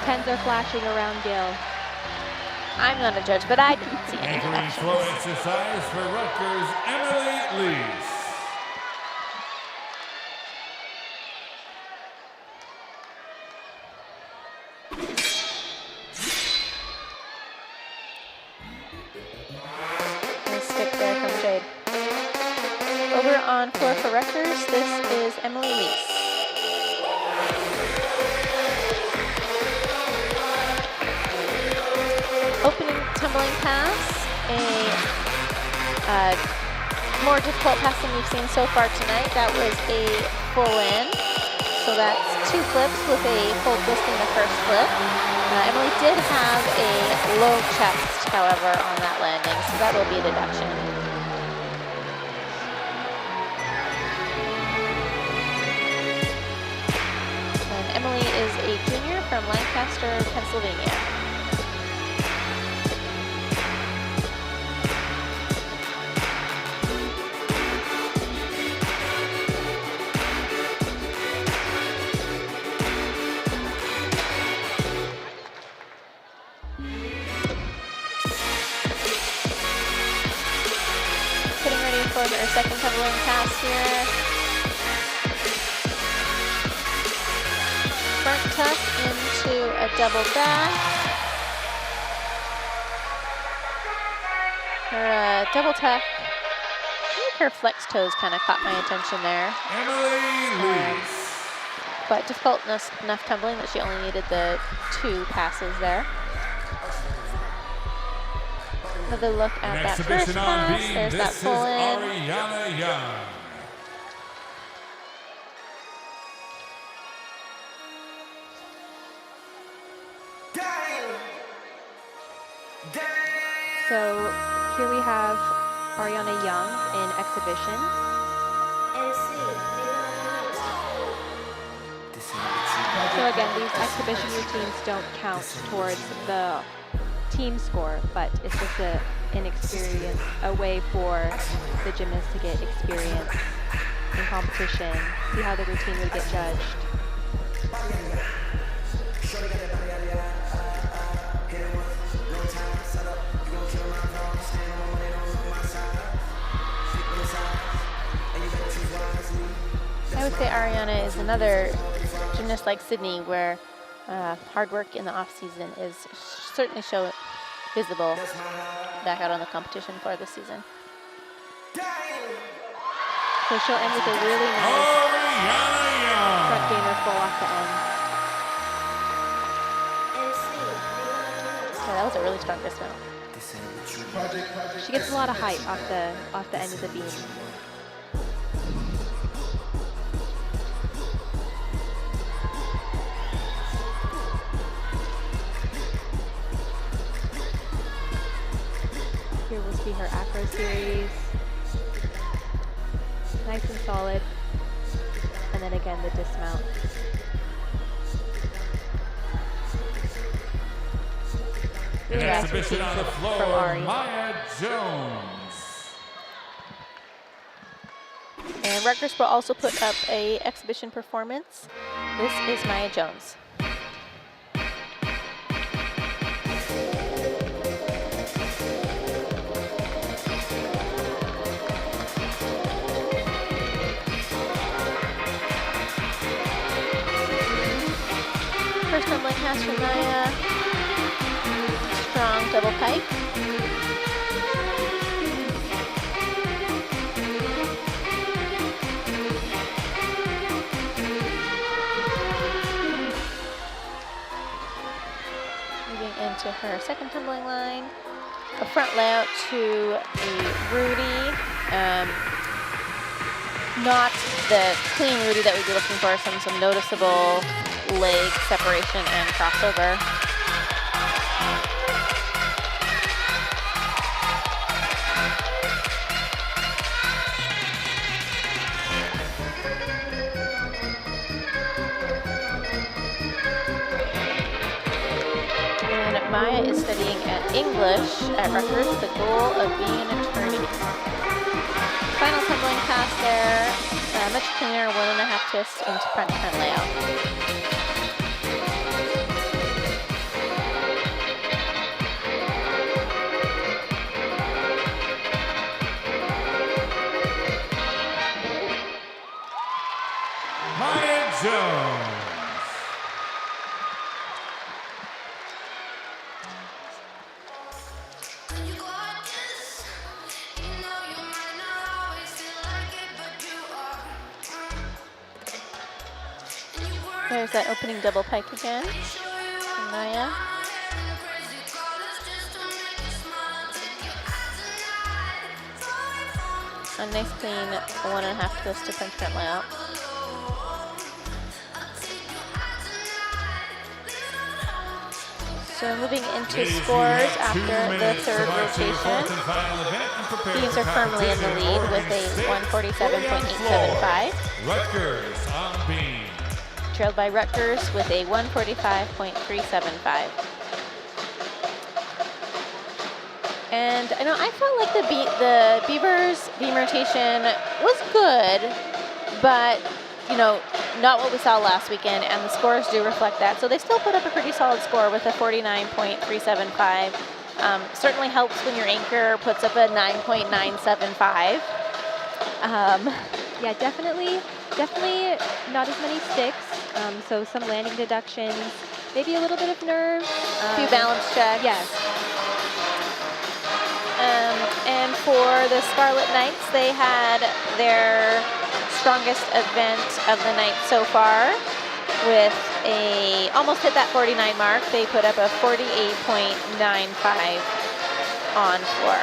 Pens are flashing around Gill. I'm not a judge, but I didn't see any Anchoring actions. floor exercise for Rutgers, Emily Lees. Nice stick there from Jade. Over on floor for Rutgers, this is Emily Lees. Opening tumbling pass, a more difficult pass than we've seen so far tonight. That was a full in. So that's 2 flips with a full twist in the first flip. Emily did have a low chest, however, on that landing, so that will be a deduction. And Emily is a junior from Lancaster, Pennsylvania. For her second tumbling pass here. Front tuck into a double back. Her double tuck, I think her flex toes kind of caught my attention there. Emily Lees. but difficult enough tumbling that she only needed the 2 passes there. Another look at that first pass. There's that pull in. Ariana Young. So here we have Ariana Young in exhibition. So again, these exhibition routines don't count towards the team score, but it's just an experience, a way for the gymnasts to get experience in competition, see how the routine would get judged. I would say Ariana is another gymnast like Sydney where hard work in the off season is certainly visible back out on the competition floor this season. So she'll end with a really nice front gainer full off the end. Yeah, that was a really strong dismount. She gets a lot of height off the end of the beam. Here we'll see her acro series. Nice and solid. And then again the dismount. An Really nice exhibition on the routine floor, from Ari. Maya Jones. And Rutgers will also put up a exhibition performance. This is Maya Jones. First tumbling pass from Maya. Strong double pike. Moving into her second tumbling line. A front layout to a Rudy. Not the clean Rudy that we'd be looking for, some noticeable leg separation and crossover. And Maya is studying at English at Rutgers with the goal of being an attorney. Final tumbling pass there, much cleaner 1.5 twist into front layout. Maya Jones. There's that opening double pike again from Maya. A nice clean 1.5 twist to French front layout. So moving into scores after the third rotation. Teams are firmly in the lead with a 147.875. Rutgers on beam. Trailed by Rutgers with a 145.375. And I know I felt like the Beavers beam rotation was good, but you know, not what we saw last weekend, and the scores do reflect that. So they still put up a pretty solid score with a 49.375. Certainly helps when your anchor puts up a 9.975. Yeah, definitely not as many sticks. So some landing deductions, maybe a little bit of nerve. A few balance checks. Yes. And for the Scarlet Knights, they had their strongest event of the night so far. with a, almost hit that 49 mark. They put up a 48.95 on floor.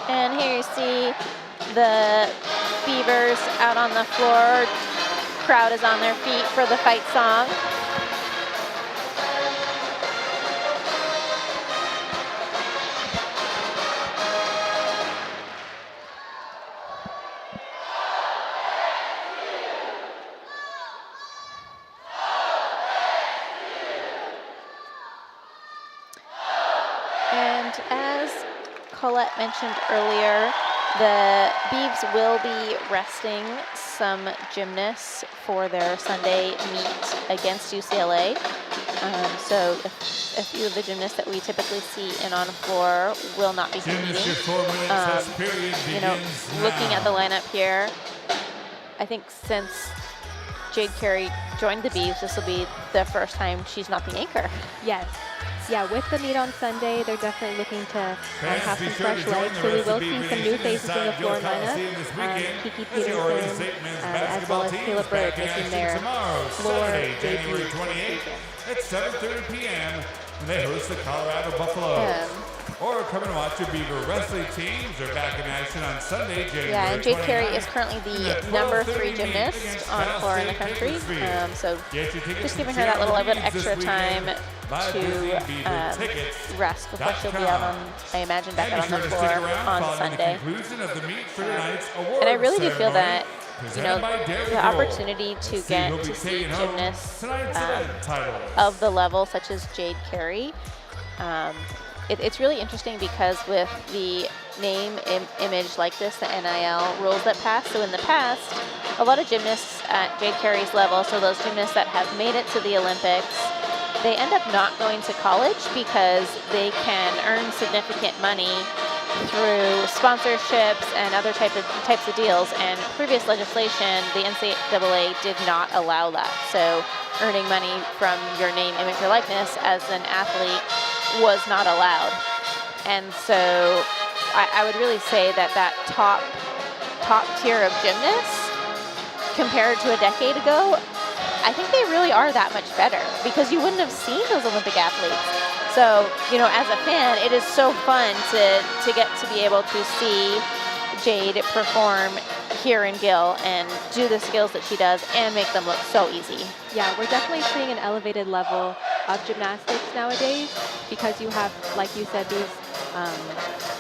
And here you see the Beavers out on the floor. Crowd is on their feet for the fight song. And as Colette mentioned earlier, the Beavs will be resting some gymnasts for their Sunday meet against UCLA. So a few of the gymnasts that we typically see in on floor will not be competing. You know, looking at the lineup here, I think since Jade Carey joined the Beavs, this will be the first time she's not the anchor. Yes. Yeah, with the meet on Sunday, they're definitely looking to have some fresh legs. So we will see some new faces in the floor lineup. Kiki Peterson, as well as Caleb Bird making their floor debut this season. At 7:30 p.m. when they host the Colorado Buffalo. Or come and watch your Beaver wrestling teams. They're back in action on Sunday, January 29th. Yeah, and Jade Carey is currently the #3 gymnast on floor in the country. So just giving her that little bit extra time to rest before she'll be out on, I imagine, back out on the floor on Sunday. And I really do feel that, you know, the opportunity to get to see gymnasts of the level such as Jade Carey, it's really interesting because with the name, image like this, the NIL rules that pass. So in the past, a lot of gymnasts at Jade Carey's level, so those gymnasts that have made it to the Olympics, they end up not going to college because they can earn significant money through sponsorships and other types of deals. And previous legislation, the NCAA did not allow that. So earning money from your name, image, or likeness as an athlete was not allowed. And so I would really say that that top tier of gymnasts compared to a decade ago, I think they really are that much better because you wouldn't have seen those Olympic athletes. So, you know, as a fan, it is so fun to get to be able to see Jade perform here in Gill and do the skills that she does and make them look so easy. Yeah, we're definitely seeing an elevated level of gymnastics nowadays because you have, like you said, these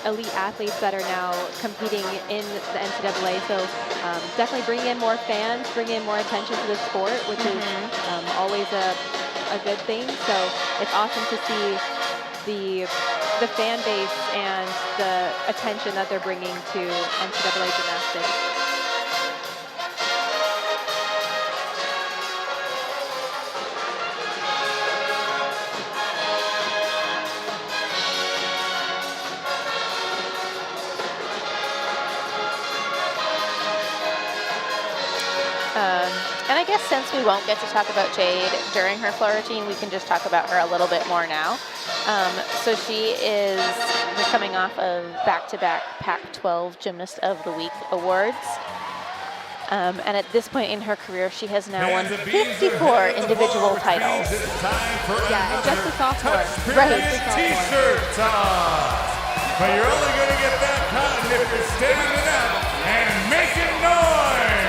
elite athletes that are now competing in the NCAA. So definitely bring in more fans, bring in more attention to the sport, which is always a good thing. So it's awesome to see the fan base and the attention that they're bringing to NCAA gymnastics. And I guess since we won't get to talk about Jade during her floor routine, we can just talk about her a little bit more now. So she is coming off of back-to-back Pac-12 Gymnast of the Week awards. And at this point in her career, she has now won 54 individual titles. Yeah, and just a sophomore. Right. T-shirt time. But you're only going to get that cotton if you're standing up and making noise.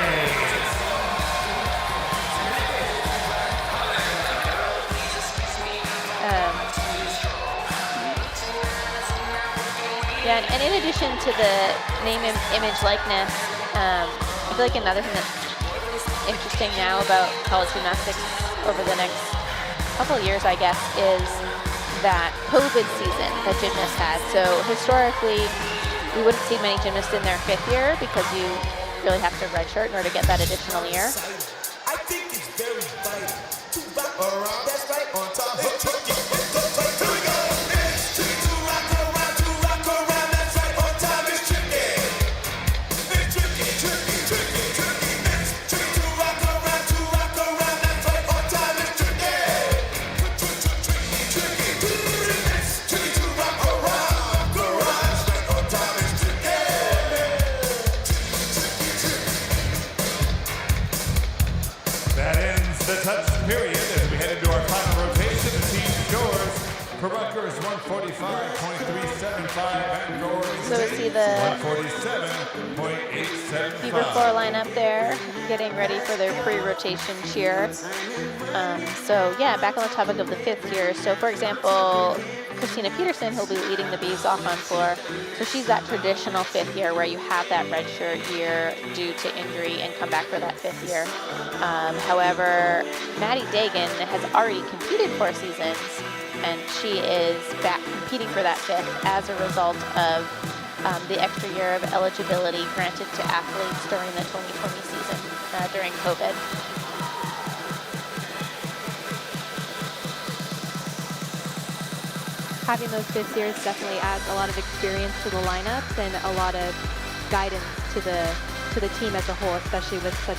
Yeah, and in addition to the name, image, likeness, I feel like another thing that's interesting now about college gymnastics over the next couple of years, I guess, is that COVID season that gymnasts had. So historically, we wouldn't see many gymnasts in their 5th year because you really have to redshirt in order to get that additional year. I think it's very vital to rock around. That's right, on top of touch period as we head into our final rotation. The team scores for Rutgers 145.375 and for So we see the 147.875. Beaver 4 lineup there, getting ready for their pre-rotation cheer. So yeah, back on the topic of the 5th year. So for example, Christina Peterson, who'll be leading the Beavs off on floor. So she's that traditional 5th year where you have that redshirt year due to injury and come back for that 5th year. However, Maddie Dagan has already competed 4 seasons, and she is back competing for that 5th as a result of the extra year of eligibility granted to athletes during the 2020 season during COVID. Having those 5th years definitely adds a lot of experience to the lineups and a lot of guidance to the team as a whole, especially with such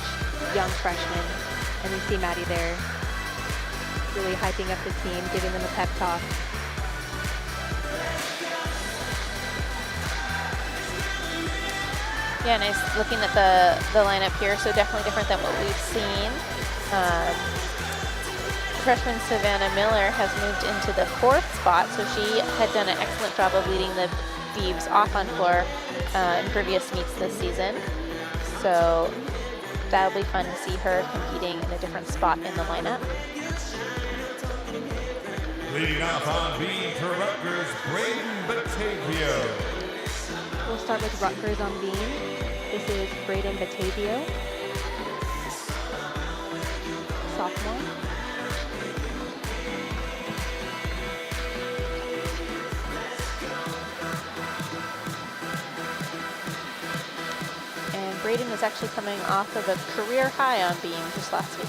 young freshmen. And you see Maddie there really hyping up the team, giving them a pep talk. Yeah, nice looking at the lineup here. So definitely different than what we've seen. Freshman Savannah Miller has moved into the 4th spot, so she had done an excellent job of leading the Beavs off on floor in previous meets this season. So that'll be fun to see her competing in a different spot in the lineup. Leading off on beam for Rutgers, Braden Batavio. We'll start with Rutgers on beam. This is Braden Batavio, sophomore. And Braden was actually coming off of a career high on beam just last week.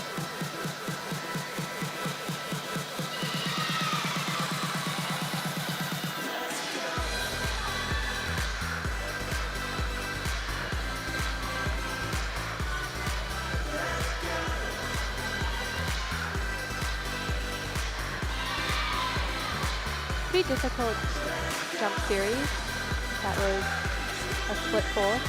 Pretty difficult jump series. That was a split 4.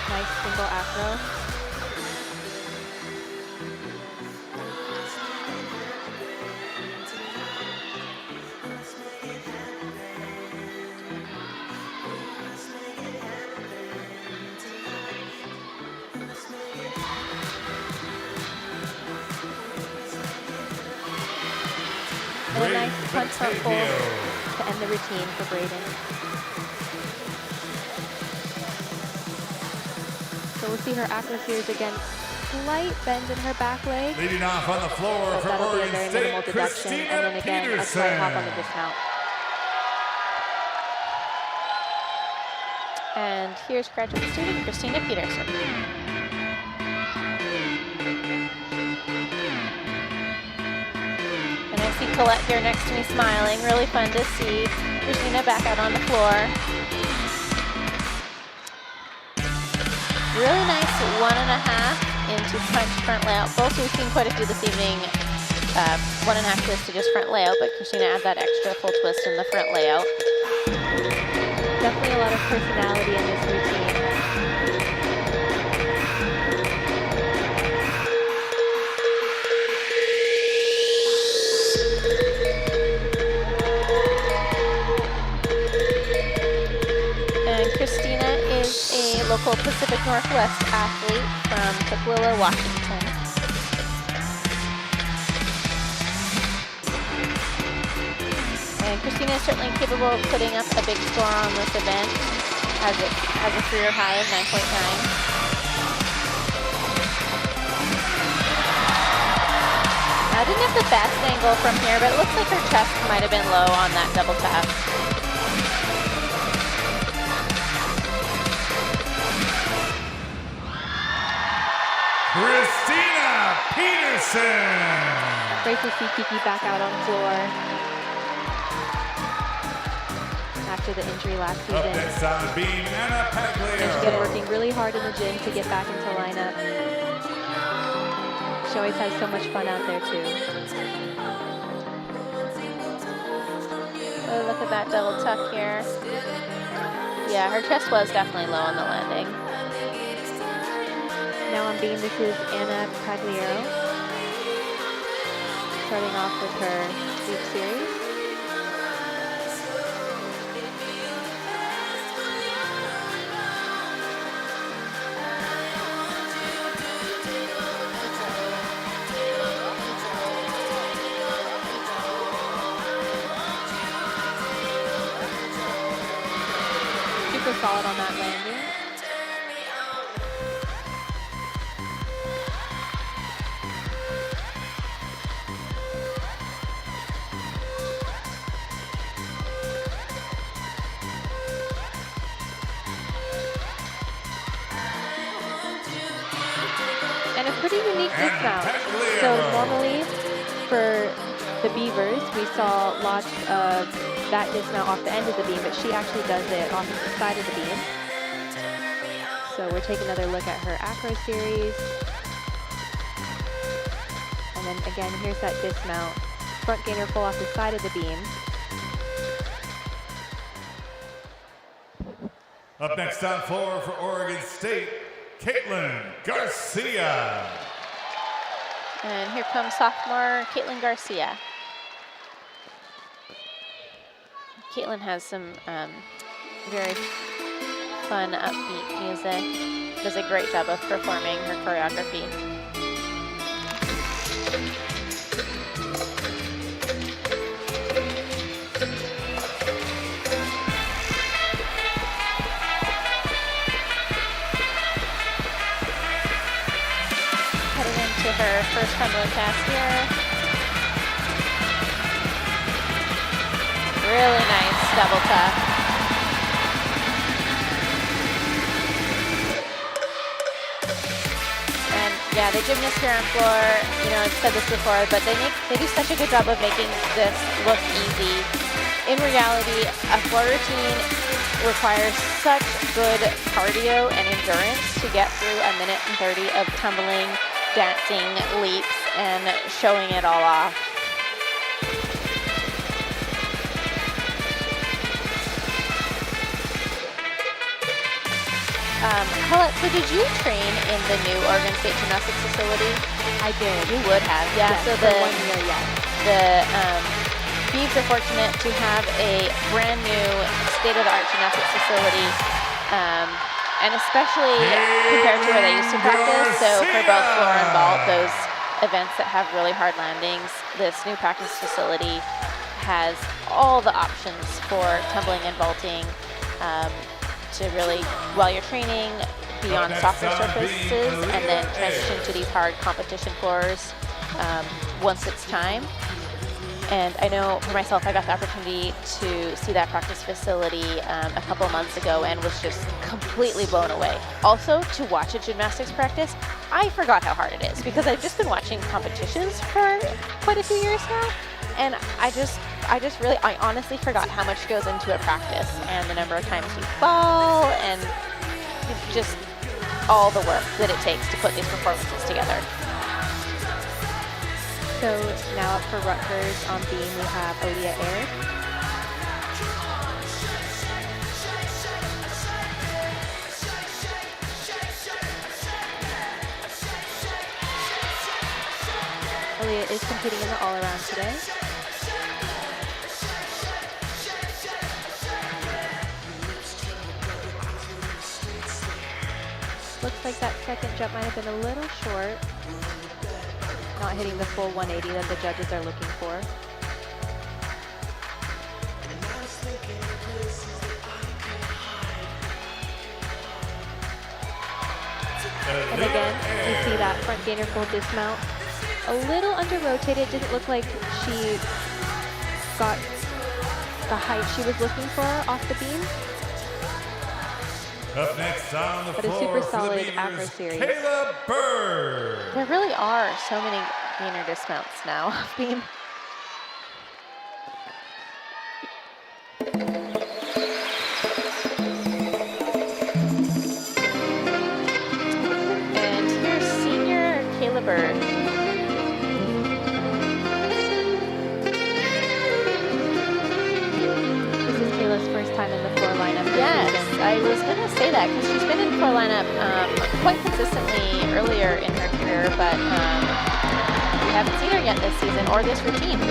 Nice single afro. And a nice punch front pull to end the routine for Braden. So we'll see her acro series again. Slight bend in her back leg. Leading off on the floor But for that'll be a Oregon very minimal State, deduction. Christina And then again, a slight hop on the Peterson. dismount. And here's graduate student Christina Peterson. And I see Colette here next to me smiling. Really fun to see Christina back out on the floor. Really nice 1.5 into punch front layout. Both we've seen quite a few this evening. 1.5 twist to just front layout, but Christina add that extra full twist in the front layout. Definitely a lot of personality in this routine. And Christina is a local Pacific Northwest athlete from Tukwila, Washington. And Christina is certainly capable of putting up a big score on this event, as it has a career high of 9.9. I didn't have the best angle from here, but it looks like her chest might have been low on that double tap. Christina Peterson. Great to see Kiki back out on floor after the injury last Up season. next on the beam, Anna And she's been Paglio. working really hard in the gym to get back into lineup. She always has so much fun out there too. Oh, look at that double tuck here. Yeah, her chest was definitely low on the landing. Now on beam, this is Anna Pagliaro, starting off with her sweep series. Super solid on that landing. And a pretty unique dismount. So normally for the Beavers, we saw lots of that dismount off the end of the beam, but she actually does it off of the side of the beam. So we'll take another look at her acro series. And then again, here's that dismount. Front gainer pull off the side of the beam. Up next on floor for Oregon State, Caitlin Garcia. And here comes sophomore Caitlin Garcia. Caitlin has some very fun, upbeat music. Does a great job of performing her choreography. Heading into her first tumbling cast here. Really nice double tuck. And yeah, the gymnasts here on floor, you know, I've said this before, but they do such a good job of making this look easy. In reality, a floor routine requires such good cardio and endurance to get through 1 minute and 30 of tumbling, dancing, leaps, and showing it all off. Colette, so did you train in the new Oregon State Gymnastics facility? I did. You would have, yeah. Yes, so for 1 year, yes. The Beavs are fortunate to have a brand new state-of-the-art gymnastics facility, and especially compared to where they used to practice. So for both floor and vault, those events that have really hard landings, this new practice facility has all the options for tumbling and vaulting. To really, while you're training, be on softer surfaces and then transition to these hard competition floors once it's time. And I know for myself, I got the opportunity to see that practice facility a couple months ago and was just completely blown away. Also, to watch a gymnastics practice, I forgot how hard it is because I've just been watching competitions for quite a few years now. And I honestly forgot how much goes into a practice and the number of times you fall and just all the work that it takes to put these performances together. So now up for Rutgers on beam, we have Aaliyah Ayres. Aaliyah is competing in the all-around today. Looks like that second jump might have been a little short. Not hitting the full 180 that the judges are looking for. And again, you see that front gainer full dismount. A little under-rotated, didn't look like she got the height she was looking for off the beam. Up next on the But a floor super for solid the acro Beavers, series. Kayla Bird. There really are so many gainer dismounts now off beam. And here's senior Kayla Bird. I was going to say that because she's been in core lineup quite consistently earlier in her career, but we haven't seen her yet this season or this routine.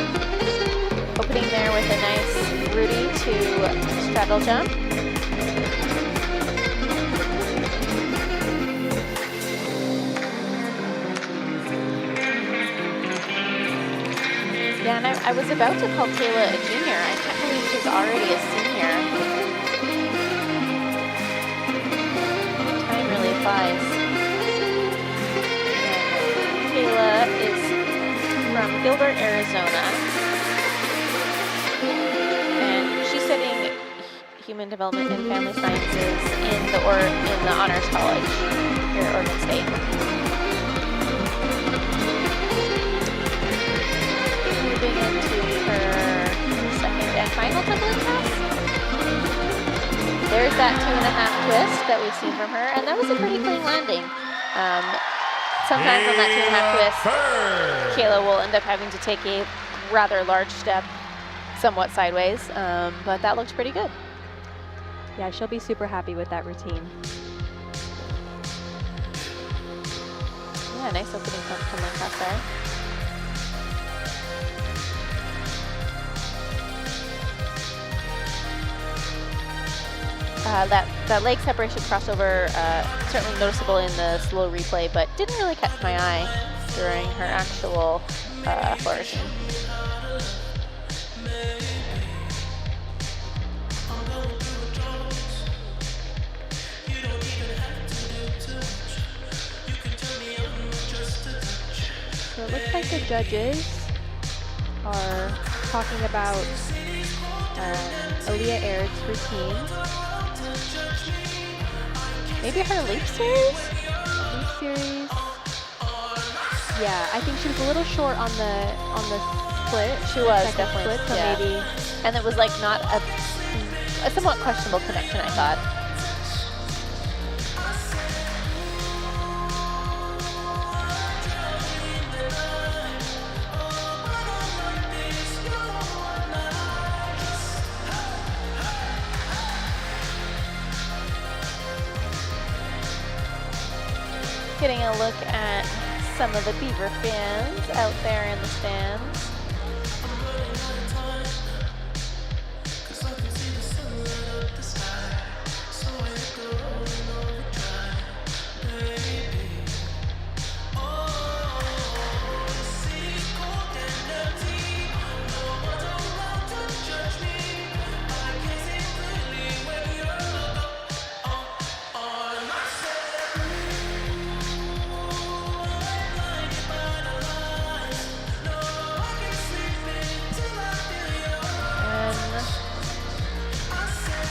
Opening there with a nice Rudy to straddle jump. Yeah, and I was about to call Kayla a junior. I can't believe she's already a senior. Time really flies. And Kayla is from Gilbert, Arizona. And she's studying human development and family sciences in the Honors College here at Oregon State. Moving into her second and final tumbling pass. There's that 2.5 twist that we've seen from her, and that was a pretty clean landing. Sometimes on that 2.5 twist, Kayla will end up having to take a rather large step, somewhat sideways, but that looks pretty good. Yeah, she'll be super happy with that routine. Yeah, nice opening tumbling pass there. That leg separation crossover, certainly noticeable in the slow replay, but didn't really catch my eye during her actual flourishing. So it looks like the judges are talking about Aaliyah Aird's routine. Maybe her leap series? Leap series. Yeah, I think she was a little short on the split. She was Second definitely, split, so yeah. maybe. And it was like not a somewhat questionable connection, I thought. Getting a look at some of the Beaver fans out there in the stands.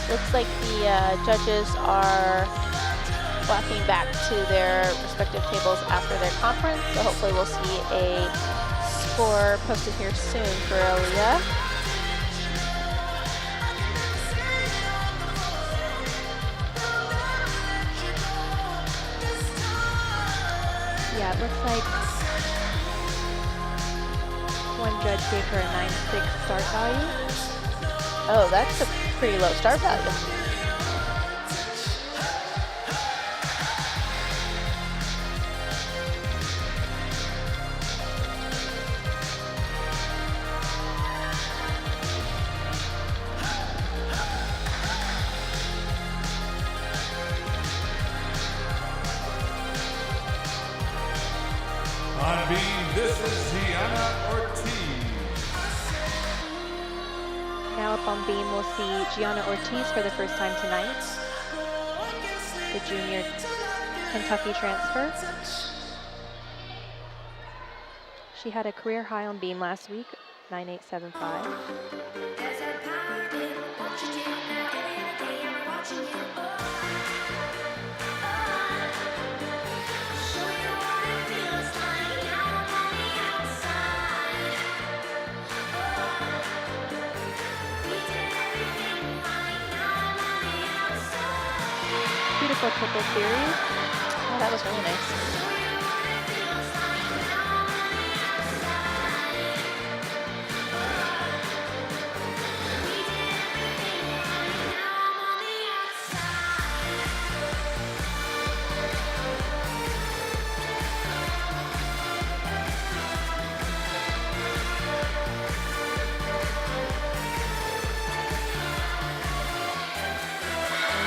Looks like the judges are walking back to their respective tables after their conference, so hopefully we'll see a score posted here soon for Aaliyah. Yeah, it looks like one judge gave her a 9.6 start value. Oh, that's a pretty low start value. On beam, this is Gianna Ortiz. Now up on beam, we'll see Gianna Ortiz for the first time tonight. The junior Kentucky transfer. She had a career high on beam last week, 9.875. Beautiful triple series. Oh, that was really nice.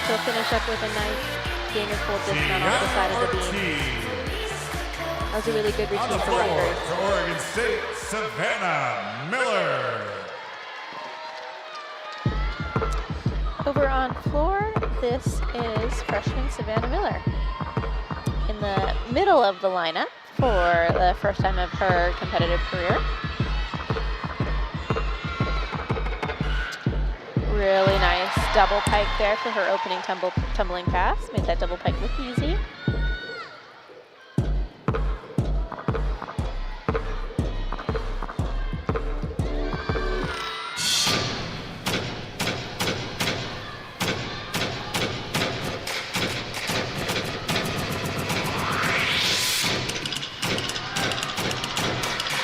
She'll finish up with a nice gainer full dismount on the side of the beam. That was a really good On the routine for floor Rutgers. for Oregon State, Savannah Miller. Over on floor, this is freshman Savannah Miller. In the middle of the lineup for the first time of her competitive career. Really nice double pike there for her opening tumbling pass. Made that double pike look easy.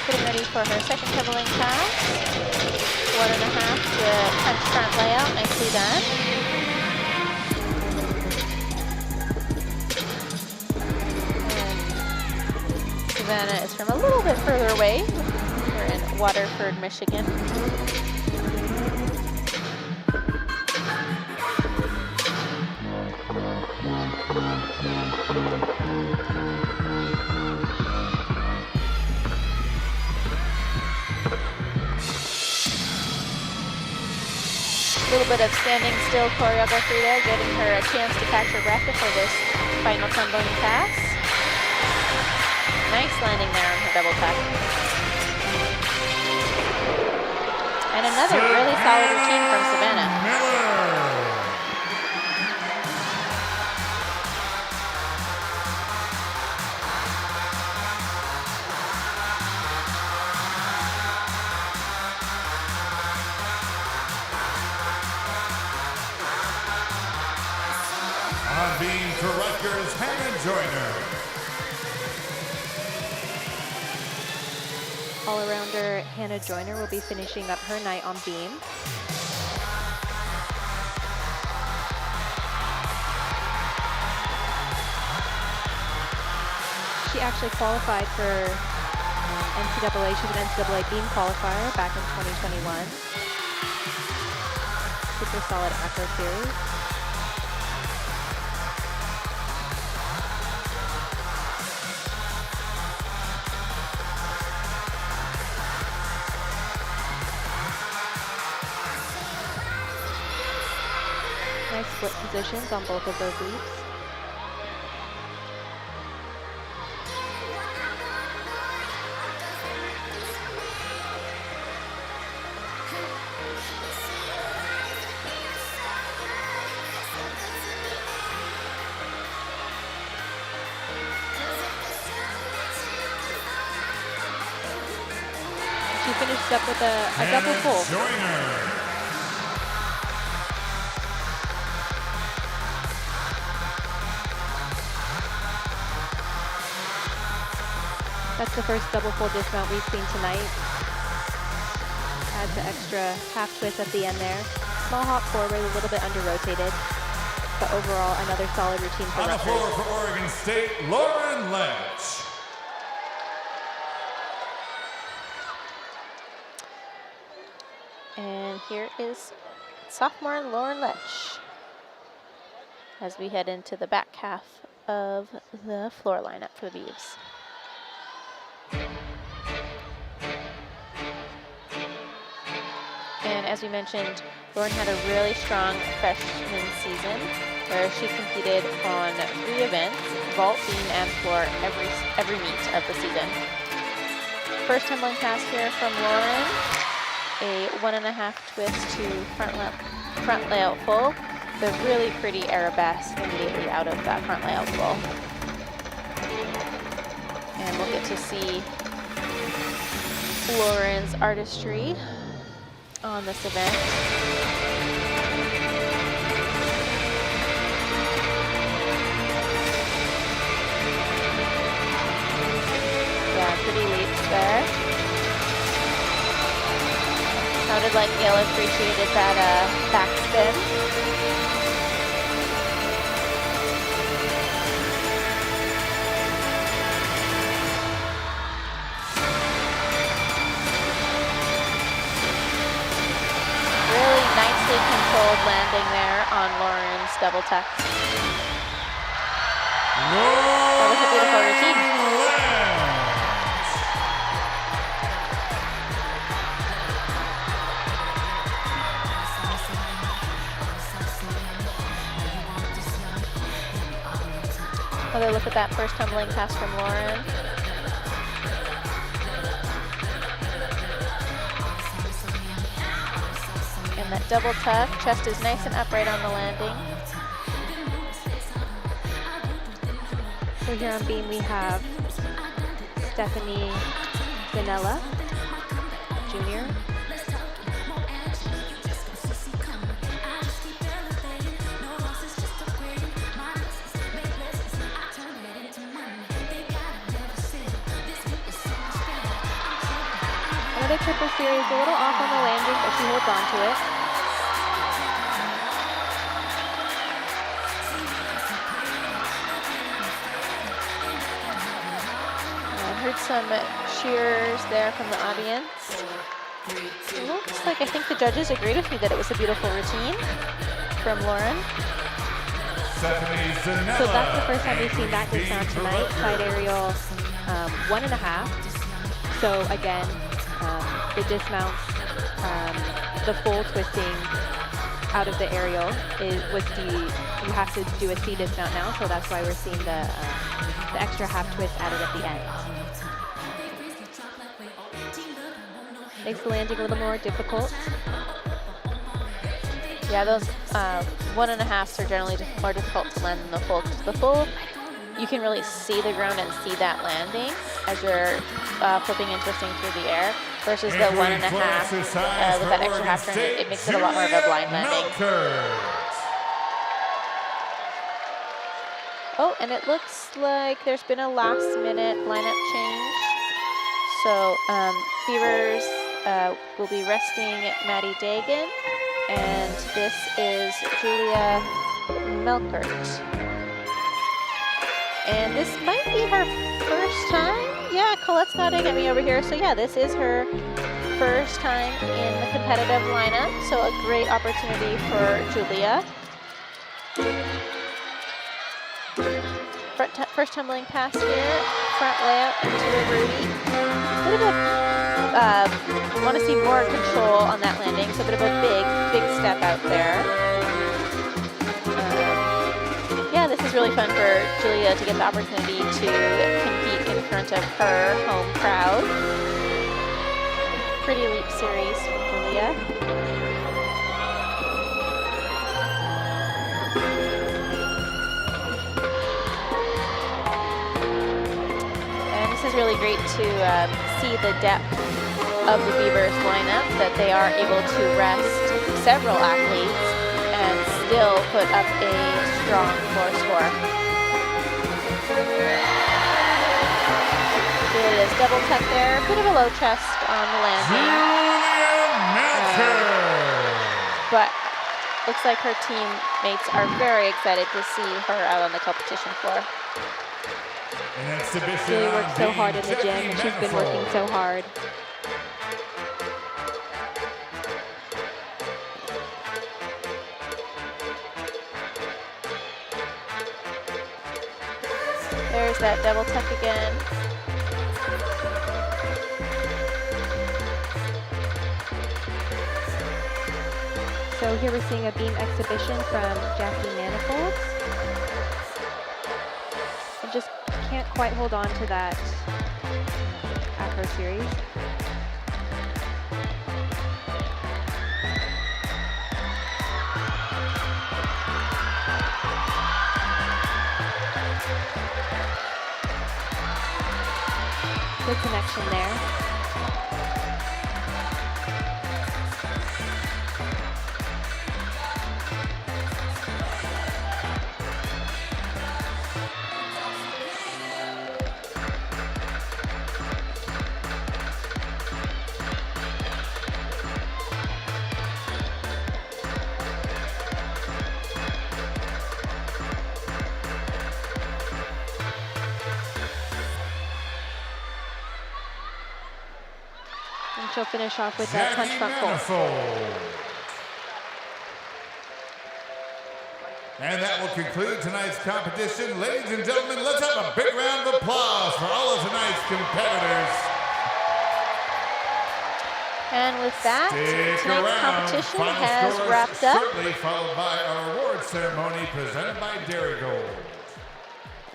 Getting ready for her second tumbling pass. 1.5 to punch front layout, nicely done. And Savannah is from a little bit further away. We're in Waterford, Michigan. A little bit of standing still choreography there, getting her a chance to catch her breath before this final tumbling pass. Nice landing there on her double tuck. And another really solid routine from Savannah. Miller. On beam for Rutgers, Hannah Joyner. All-arounder Hannah Joyner will be finishing up her night on beam. She actually qualified for NCAA. She's an NCAA beam qualifier back in 2021. Super solid acro series. Nice split positions on both of those leaps. She finished up with a double full. Joyner. That's the first double full dismount we've seen tonight. Adds the extra half twist at the end there. Small hop forward, a little bit under rotated. But overall, another solid routine for On the Rutgers. floor for Oregon State, Lauren Lynch. And here is sophomore Lauren Lynch as we head into the back half of the floor lineup for the Beavs. And as we mentioned, Lauren had a really strong freshman season where she competed on 3 events, vault, beam, and floor every meet of the season. First tumbling pass here from Lauren, a 1.5 twist to front layout full. The really pretty arabesque immediately out of that front layout full. And we'll get to see Lauren's artistry on this event. Yeah, pretty leaps there. Sounded like Gill appreciated that backspin. Nicely controlled landing there on Lauren's double tuck. That was a beautiful routine. Another look at that first tumbling pass from Lauren. And that double tuck, chest is nice and upright on the landing. So here on beam we have Stephanie Zanella, Jr. Another triple series, a little off on the landing, but she holds on to it. Heard some cheers there from the audience. It looks like I think the judges agreed with me that it was a beautiful routine from Lauren. So that's the first time we've seen that dismount tonight. Side aerial 1.5. So again, the dismounts, the full twisting out of the aerial you have to do a C dismount now, so that's why we're seeing the extra half twist added at the end. Makes the landing a little more difficult. Yeah, those 1.5s are generally more difficult to land than the full. Because the full, you can really see the ground and see that landing as you're flipping and twisting through the air. Versus the 1.5 with that extra half turn, it makes it a lot more of a blind landing. Oh, and it looks like there's been a last-minute lineup change. So Beavers will be resting Maddie Dagan, and this is Julia Melkert. And this might be her first time. Yeah, Colette's nodding at me over here. So yeah, this is her first time in the competitive lineup. So a great opportunity for Julia. First tumbling pass here, front layout into a Rudy. Bit of a, want to see more control on that landing, so a bit of a big step out there. Yeah, this is really fun for Julia to get the opportunity to compete in front of her home crowd. Pretty leap series from Julia. This is really great to see the depth of the Beavers lineup, that they are able to rest several athletes and still put up a strong floor score. Julia's double tuck there, a bit of a low chest on the landing. But looks like her teammates are very excited to see her out on the competition floor. Julie worked so hard in the gym, and she's been working so hard. There's that double tuck again. So here we're seeing a beam exhibition from Jackie Manifold. And just can't quite hold on to that Afro series. Good connection there. And she'll finish off with that punch front full. And that will conclude tonight's competition. Ladies and gentlemen, let's have a big round of applause for all of tonight's competitors. And with that, Stick tonight's around. competition Final has scores wrapped up. shortly, followed by our award ceremony presented by Dairy Gold.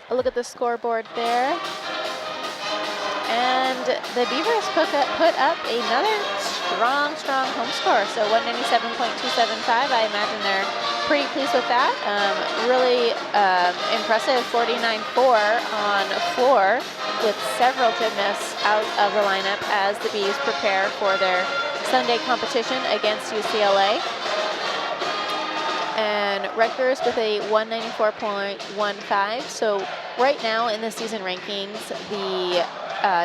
A look at the scoreboard there. And the Beavers put up another strong home score. So 197.275. I imagine they're pretty pleased with that. Really impressive 49-4 on floor with several gymnasts out of the lineup as the Bees prepare for their Sunday competition against UCLA. And Rutgers with a 194.15. So right now in the season rankings, the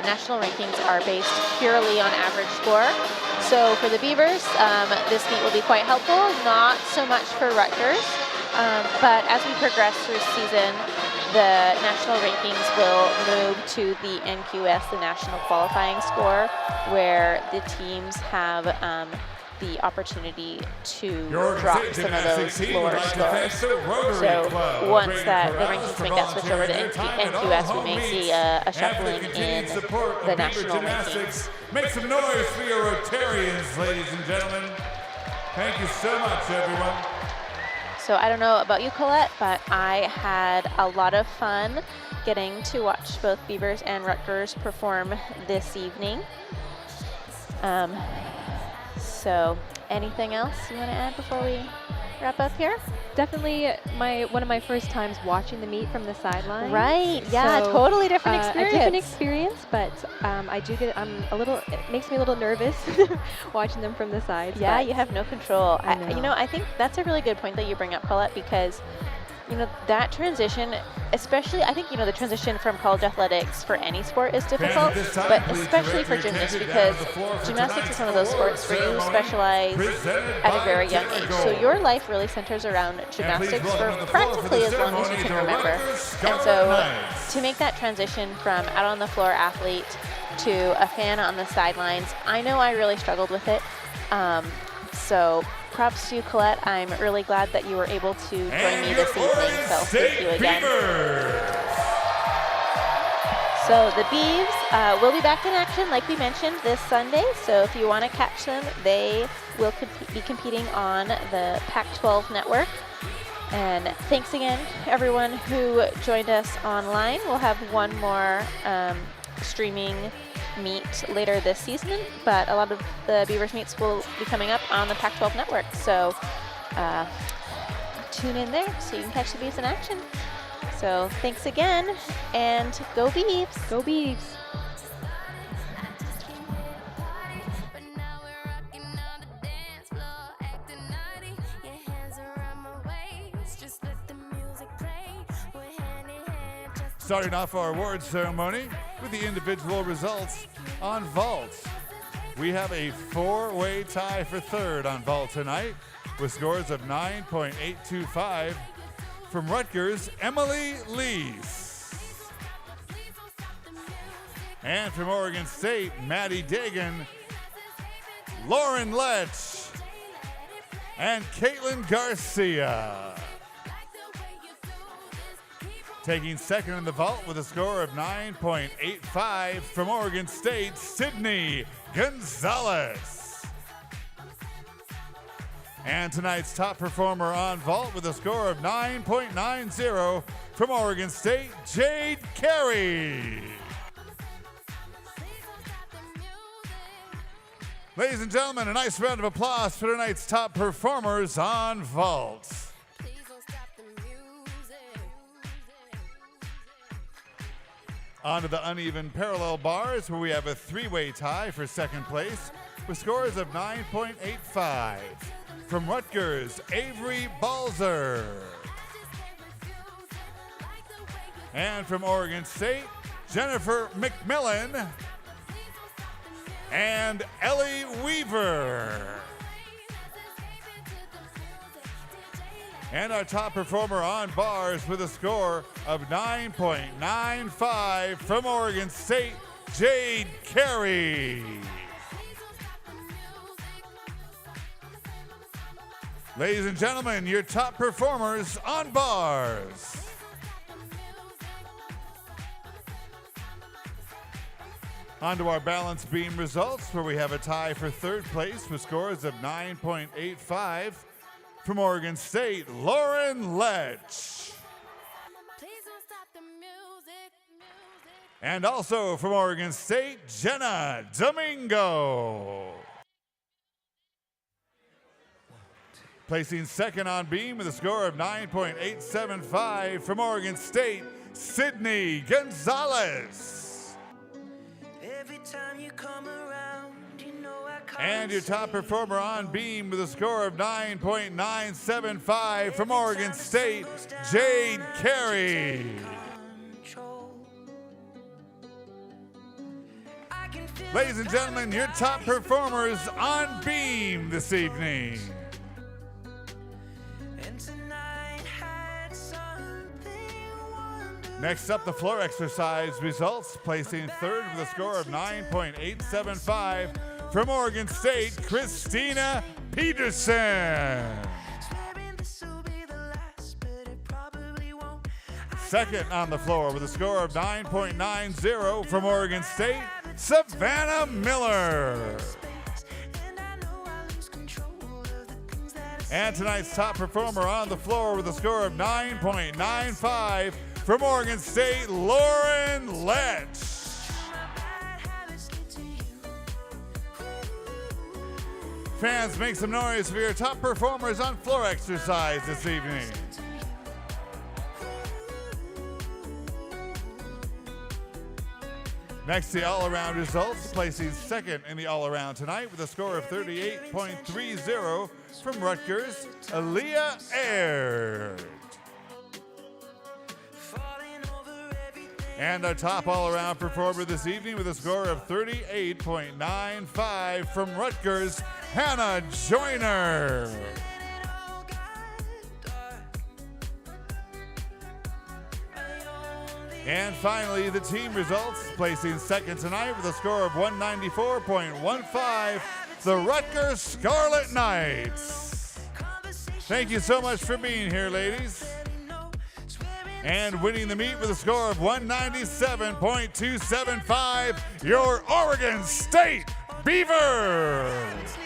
national rankings are based purely on average score. So for the Beavers, this meet will be quite helpful, not so much for Rutgers. But as we progress through the season, the national rankings will move to the NQS, the national qualifying score, where the teams have the opportunity to drop some of those lower scores. So once that the rankings make that switch over to NQS, we may see a shuffling in the national rankings. Make some noise for your Rotarians, ladies and gentlemen. Thank you so much, everyone. So I don't know about you, Colette, but I had a lot of fun getting to watch both Beavers and Rutgers perform this evening. So anything else you want to add before we wrap up here? Definitely one of my first times watching the meet from the sideline. Right, yeah, So, totally different experience. A different experience, but it makes me a little nervous watching them from the side. Yeah, but you have no control. I know. I think that's a really good point that you bring up, Colette, because that transition, especially, I think, the transition from college athletics for any sport is difficult, but especially for gymnasts, because gymnastics is one of those sports where you specialize at a very young age. So your life really centers around gymnastics for practically as long as you can remember. And so to make that transition from out on the floor athlete to a fan on the sidelines, I know I really struggled with it. So props to you, Colette. I'm really glad that you were able to join me this evening, so thank you again. So the Beavs will be back in action, like we mentioned, this Sunday. So if you want to catch them, they will be competing on the Pac-12 network. And thanks again, everyone who joined us online. We'll have one more streaming meet later this season, but a lot of the Beavers meets will be coming up on the Pac-12 network. So tune in there so you can catch the Beavs in action. So thanks again, and go Beavs! Go Beavs! Starting off our awards ceremony with the individual results on vault. We have a four-way tie for third on vault tonight with scores of 9.825 from Rutgers, Emily Lees. And from Oregon State, Maddie Dagan, Lauren Letch, and Caitlin Garcia. Taking second in the vault with a score of 9.85 from Oregon State, Sydney Gonzalez. And tonight's top performer on vault with a score of 9.90 from Oregon State, Jade Carey. Ladies and gentlemen, a nice round of applause for tonight's top performers on vault. On to the uneven parallel bars, where we have a three-way tie for second place with scores of 9.85 from Rutgers, Avery Balzer. And from Oregon State, Jennifer McMillan and Ellie Weaver. And our top performer on bars with a score of 9.95 from Oregon State, Jade Carey. Ladies and gentlemen, your top performers on bars. On to our balance beam results, where we have a tie for third place with scores of 9.85 from Oregon State, Lauren Lech. And also from Oregon State, Jenna Domingo. Placing second on beam with a score of 9.875 from Oregon State, Sydney Gonzalez. Every time you come around, you know I can't. And your top performer on beam with a score of 9.975 from Oregon State, Jade Carey. Ladies and gentlemen, your top performers on beam this evening. Next up, the floor exercise results, placing third with a score of 9.875 from Oregon State, Christina Peterson. Second on the floor with a score of 9.90 from Oregon State, Savannah Miller. And tonight's top performer on the floor with a score of 9.95 from Oregon State, Lauren Lech. Fans, make some noise for your top performers on floor exercise this evening. Next, the all-around results, placing second in the all-around tonight with a score of 38.30 from Rutgers, Aaliyah Aird. And our top all-around performer this evening with a score of 38.95 from Rutgers, Hannah Joyner. And finally, the team results, placing second tonight with a score of 194.15, the Rutgers Scarlet Knights. Thank you so much for being here, ladies. And winning the meet with a score of 197.275, your Oregon State Beavers.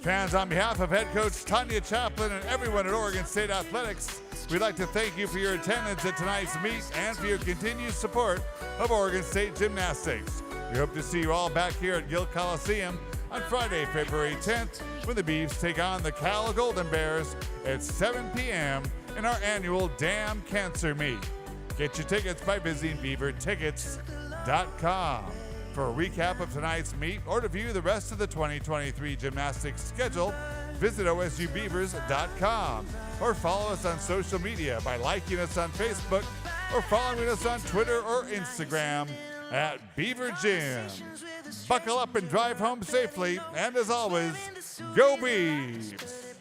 Fans, on behalf of head coach Tanya Chaplin and everyone at Oregon State Athletics, we'd like to thank you for your attendance at tonight's meet and for your continued support of Oregon State Gymnastics. We hope to see you all back here at Gill Coliseum on Friday, February 10th, when the Beavs take on the Cal Golden Bears at 7 p.m. in our annual Damn Cancer Meet. Get your tickets by visiting beavertickets.com. For a recap of tonight's meet or to view the rest of the 2023 gymnastics schedule, visit osubbeavers.com or follow us on social media by liking us on Facebook or following us on Twitter or Instagram at Beaver Gym. Buckle up and drive home safely, and as always, go Beavs!